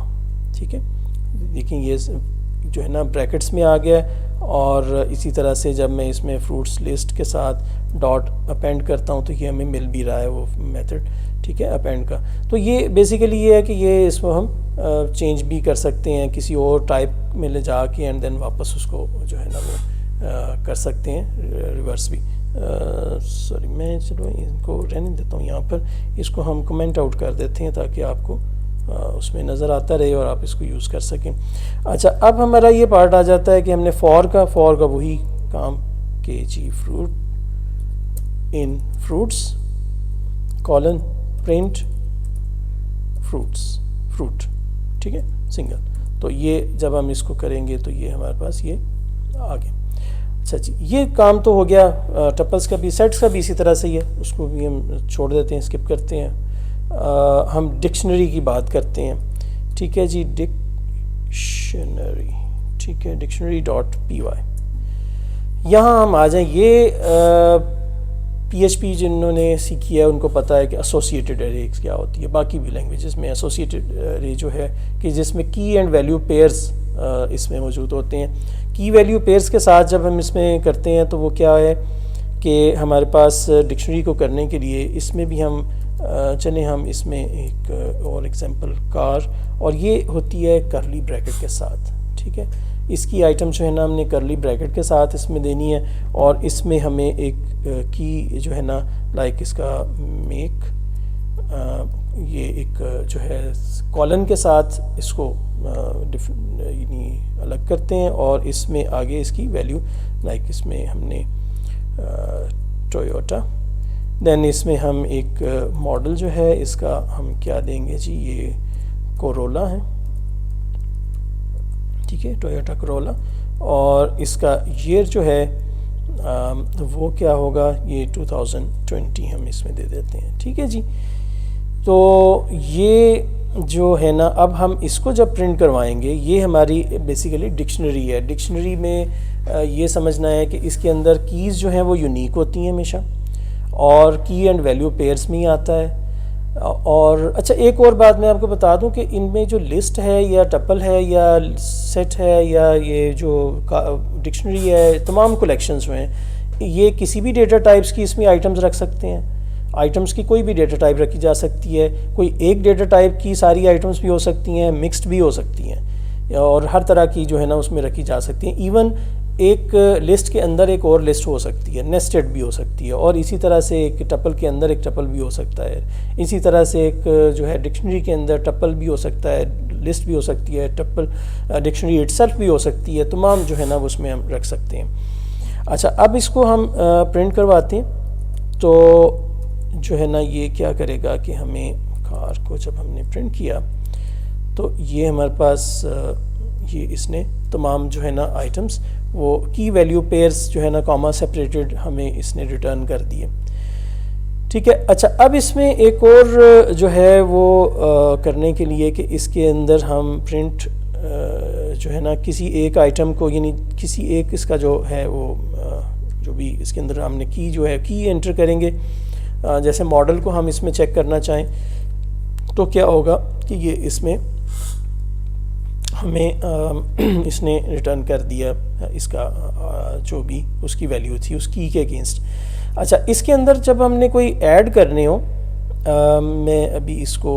ठीक है। देखिए ये जो है ना ब्रैकेट्स में आ गया। और इसी तरह से जब मैं इसमें फ्रूट्स लिस्ट के साथ डॉट अपेंड करता हूँ तो ये हमें मिल भी रहा है वो मेथड, ठीक है, अपेंड का। तो ये बेसिकली ये है कि ये इसको हम चेंज भी कर सकते हैं किसी और टाइप में ले जाके एंड देन वापस उसको जो है ना वो कर सकते हैं रिवर्स भी। सॉरी, मैं चलो इनको रहने देता हूँ यहाँ पर, इसको हम कमेंट आउट कर देते हैं ताकि आपको उसमें नज़र आता रहे और आप इसको यूज़ कर सकें। अच्छा, अब हमारा ये पार्ट आ जाता है कि हमने फॉर का वही काम के जी इन फ्रूट्स कॉलन प्रिंट फ्रूट, ठीक है, सिंगल। तो ये जब हम इसको करेंगे तो ये हमारे पास ये आ गया। अच्छा जी, ये काम तो हो गया टपल्स का भी। सेट्स का भी इसी तरह से ही है, उसको भी हम छोड़ देते हैं, स्किप करते हैं। हम डिक्शनरी की बात करते हैं, ठीक है जी, डिक्शनरी, ठीक है, डिक्शनरी.py। यहाँ हम आ जाएं। ये PHP जिन्होंने सीखी है उनको पता है कि एसोसिएटेड एरे क्या होती है। बाकी भी लैंग्वेजेस में एसोसिएटेड एरे जो है कि जिसमें की एंड वैल्यू पेयर्स इसमें मौजूद होते हैं। की वैल्यू पेयर्स के साथ जब हम इसमें करते हैं तो वो क्या है कि हमारे पास डिक्शनरी को करने के लिए इसमें भी हम चलें हम इसमें एक और एग्जांपल कार, और ये होती है करली ब्रैकेट के साथ, ठीक है। इसकी आइटम जो है ना हमने करली ब्रैकेट के साथ इसमें देनी है और इसमें हमें एक की जो है ना लाइक इसका मेक ये एक जो है कॉलन के साथ इसको यानी अलग करते हैं और इसमें आगे इसकी वैल्यू लाइक इसमें हमने टोयोटा, देन इसमें हम एक मॉडल जो है इसका हम क्या देंगे जी, ये कोरोला है, ठीक है, टोयोटा कोरोला। और इसका ईयर जो है वो क्या होगा, ये 2020 हम इसमें दे देते हैं, ठीक है जी। तो ये जो है ना अब हम इसको जब प्रिंट करवाएंगे ये हमारी बेसिकली डिक्शनरी है। डिक्शनरी में ये समझना है कि इसके अंदर कीज़ जो हैं वो यूनिक होती हैं हमेशा और की एंड वैल्यू पेयर्स में ही आता है। और अच्छा, एक और बात मैं आपको बता दूं कि इनमें जो लिस्ट है या टपल है या सेट है या ये जो डिक्शनरी है, तमाम कलेक्शंस में ये किसी भी डेटा टाइप्स की इसमें आइटम्स रख सकते हैं। आइटम्स की कोई भी डेटा टाइप रखी जा सकती है, कोई एक डेटा टाइप की सारी आइटम्स भी हो सकती हैं, मिक्स्ड भी हो सकती हैं और हर तरह की जो है ना उसमें रखी जा सकती हैं। इवन एक लिस्ट के अंदर एक और लिस्ट हो सकती है, नेस्टेड भी हो सकती है, और इसी तरह से एक टपल के अंदर एक टपल भी हो सकता है। इसी तरह से एक जो है डिक्शनरी के अंदर टपल भी हो सकता है, लिस्ट भी हो सकती है, टपल डिक्शनरी इटसेल्फ भी हो सकती है, तमाम जो है ना उसमें हम रख सकते हैं। अच्छा, अब इसको हम प्रिंट करवाते हैं तो जो है ना ये क्या करेगा कि हमें कार को जब हमने प्रिंट किया तो ये हमारे पास ये इसने तमाम जो है ना आइटम्स वो की वैल्यू पेयर्स जो है ना कॉमा सेपरेटेड हमें इसने रिटर्न कर दिए। ठीक है, अच्छा अब इसमें एक और जो है वो करने के लिए कि इसके अंदर हम प्रिंट जो है ना किसी एक आइटम को, यानी किसी एक इसका जो है वो जो भी इसके अंदर हमने की जो है की एंटर करेंगे। जैसे मॉडल को हम इसमें चेक करना चाहें तो क्या होगा कि ये इसमें हमें इसने रिटर्न कर दिया इसका जो भी उसकी वैल्यू थी उस की के अगेंस्ट। अच्छा, इसके अंदर जब हमने कोई ऐड करने हो, मैं अभी इसको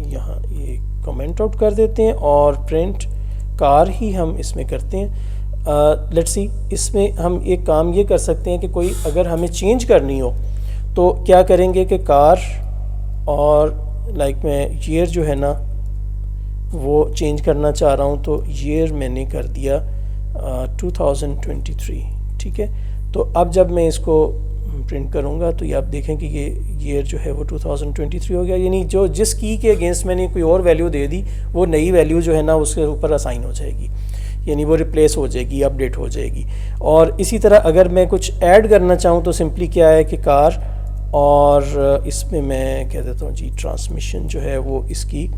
यहाँ ये कमेंट आउट कर देते हैं और प्रिंट कार ही हम इसमें करते हैं। लेट्स सी, इसमें हम एक काम ये कर सकते हैं कि कोई अगर हमें चेंज करनी हो तो क्या करेंगे कि कार और लाइक मैं ईयर जो है ना वो चेंज करना चाह रहा हूँ, तो ईयर मैंने कर दिया 2023। ठीक है, तो अब जब मैं इसको प्रिंट करूँगा तो ये आप देखें कि ये ईयर जो है वो 2023 हो गया, यानी जो जिस की के अगेंस्ट मैंने कोई और वैल्यू दे दी वो नई वैल्यू जो है ना उसके ऊपर असाइन हो जाएगी, यानी वो रिप्लेस हो जाएगी, अपडेट हो जाएगी। और इसी तरह अगर मैं कुछ ऐड करना चाहूँ तो सिंपली क्या है कि कार और इसमें मैं कह देता हूँ जी ट्रांसमिशन जो है वो इसकी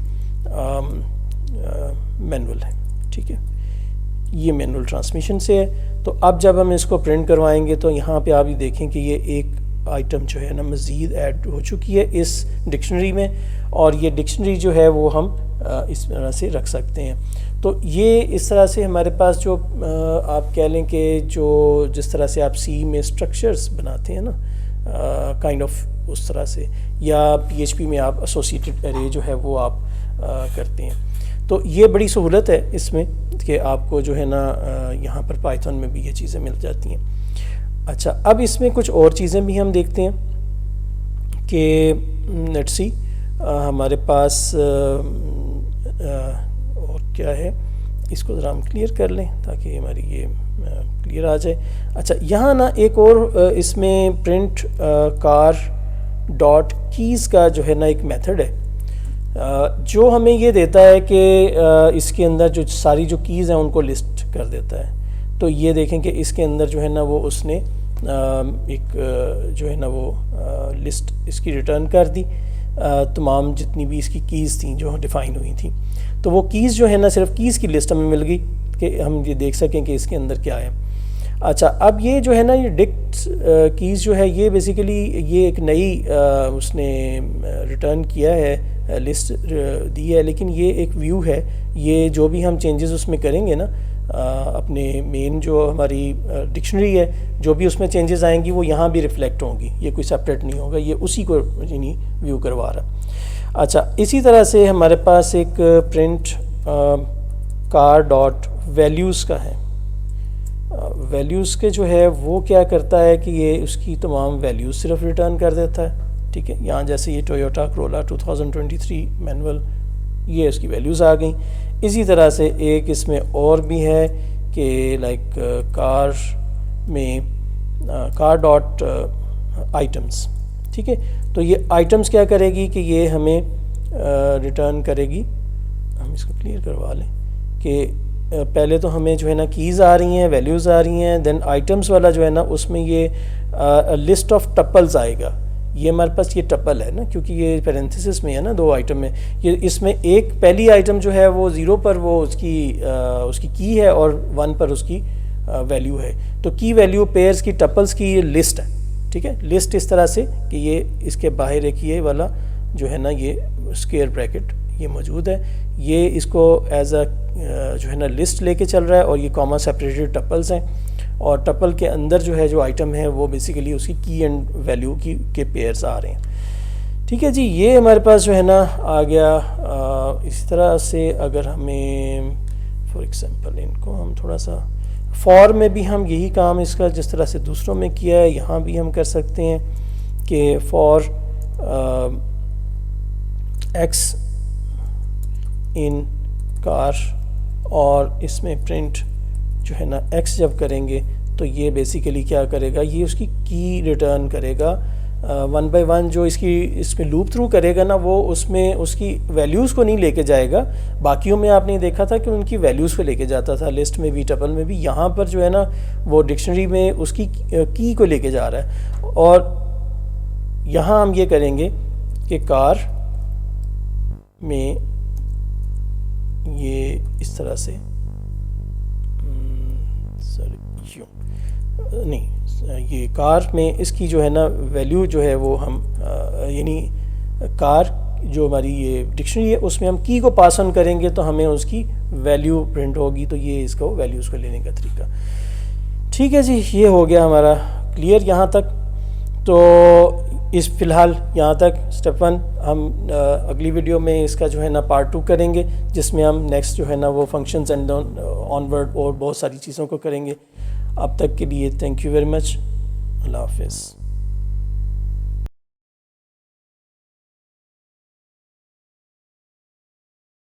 मैनुअल है। ठीक है, ये मैनुअल ट्रांसमिशन से है। तो अब जब हम इसको प्रिंट करवाएंगे तो यहाँ पे आप ये देखें कि ये एक आइटम जो है ना मज़ीद ऐड हो चुकी है इस डिक्शनरी में, और ये डिक्शनरी जो है वो हम इस तरह से रख सकते हैं। तो ये इस तरह से हमारे पास जो आप कह लें कि जो जिस तरह से आप सी में स्ट्रक्चर्स बनाते हैं ना काइंड ऑफ उस तरह से, या PHP में आप एसोसिएटेड अरे जो है वो आप करते हैं। तो ये बड़ी सहूलत है इसमें कि आपको जो है ना यहाँ पर पाइथन में भी ये चीज़ें मिल जाती हैं। अच्छा, अब इसमें कुछ और चीज़ें भी हम देखते हैं कि लेट्स सी हमारे पास और क्या है, इसको ज़रा हम क्लियर कर लें ताकि हमारी ये क्लियर आ जाए। अच्छा, यहाँ ना एक और इसमें प्रिंट कार डॉट कीज़ का जो है ना एक मेथड है जो हमें ये देता है कि इसके अंदर जो सारी जो कीज़ हैं उनको लिस्ट कर देता है। तो ये देखें कि इसके अंदर जो है ना वो उसने एक जो है ना वो लिस्ट इसकी रिटर्न कर दी, तमाम जितनी भी इसकी कीज़ थी जो डिफ़ाइन हुई थी। तो वो कीज़ जो है ना सिर्फ कीज़ की लिस्ट हमें मिल गई कि हम ये देख सकें कि इसके अंदर क्या है। अच्छा, अब ये जो है ना ये डिक्ट कीज़ जो है ये बेसिकली ये एक नई उसने रिटर्न किया है, लिस्ट दी है, लेकिन ये एक व्यू है। ये जो भी हम चेंजेस उसमें करेंगे ना अपने मेन जो हमारी डिक्शनरी है, जो भी उसमें चेंजेस आएंगी वो यहाँ भी रिफ्लेक्ट होंगी, ये कोई सेपरेट नहीं होगा, ये उसी को यानी व्यू करवा रहा। अच्छा, इसी तरह से हमारे पास एक प्रिंट कार डॉट वैल्यूज़ का है। वैल्यूज़ के जो है वो क्या करता है कि ये उसकी तमाम वैल्यूज़ सिर्फ रिटर्न कर देता है। ठीक है, यहाँ जैसे ये टोयोटा करोला 2023 मैनुअल, ये उसकी वैल्यूज़ आ गई। इसी तरह से एक इसमें और भी है कि लाइक कार में कार डॉट आइटम्स। ठीक है, तो ये आइटम्स क्या करेगी कि ये हमें रिटर्न करेगी। हम इसको क्लियर करवा लें कि पहले तो हमें जो है ना कीज़ आ रही हैं, वैल्यूज़ आ रही हैं, देन आइटम्स वाला जो है ना उसमें ये लिस्ट ऑफ टपल्स आएगा। ये हमारे पास ये टपल है ना, क्योंकि ये पैरेंथेसिस में है ना, दो आइटम में। ये इसमें एक पहली आइटम जो है वो 0 पर वो उसकी की है और 1 पर उसकी वैल्यू है। तो की वैल्यू पेयर्स की टपल्स की ये लिस्ट है। ठीक है, लिस्ट इस तरह से कि ये इसके बाहर एक ये वाला जो है ना ये स्क्वायर ब्रैकेट ये मौजूद है, ये इसको एज अ जो है ना लिस्ट लेके चल रहा है, और ये कॉमा सेपरेटेड टपल्स हैं, और टपल के अंदर जो है जो आइटम है वो बेसिकली उसकी की एंड वैल्यू की के पेयर्स आ रहे हैं। ठीक है जी, ये हमारे पास जो है ना आ गया। इस तरह से अगर हमें फॉर एग्जांपल इनको हम थोड़ा सा फॉर में भी हम यही काम इसका जिस तरह से दूसरों में किया है यहाँ भी हम कर सकते हैं कि फॉर एक्स इन कार, और इसमें प्रिंट जो है ना एक्स जब करेंगे तो ये बेसिकली क्या करेगा, ये उसकी की रिटर्न करेगा वन बाय वन जो इसमें लूप थ्रू करेगा ना, वो उसमें उसकी वैल्यूज़ को नहीं लेके जाएगा। बाकियों में आपने देखा था कि उनकी वैल्यूज़ को लेके जाता था, लिस्ट में भी, टपल में भी। यहाँ पर जो है ना वो डिक्शनरी में उसकी की को लेके जा रहा है। और यहाँ हम ये करेंगे कि कार में ये इस तरह से, सॉरी यूँ नहीं, ये कार में इसकी जो है ना वैल्यू जो है वो हम यानी कार जो हमारी ये डिक्शनरी है उसमें हम की को पास ऑन करेंगे तो हमें उसकी वैल्यू प्रिंट होगी। तो ये इसका वैल्यूज़ को लेने का तरीका। ठीक है जी, ये हो गया हमारा क्लियर यहाँ तक। तो इस फ़िलहाल यहाँ तक स्टेप 1। हम अगली वीडियो में इसका जो है ना पार्ट 2 करेंगे, जिसमें हम नेक्स्ट जो है ना वो फंक्शंस एंड ऑनवर्ड और बहुत सारी चीज़ों को करेंगे। अब तक के लिए थैंक यू वेरी मच। अल्लाह हाफ़िज़।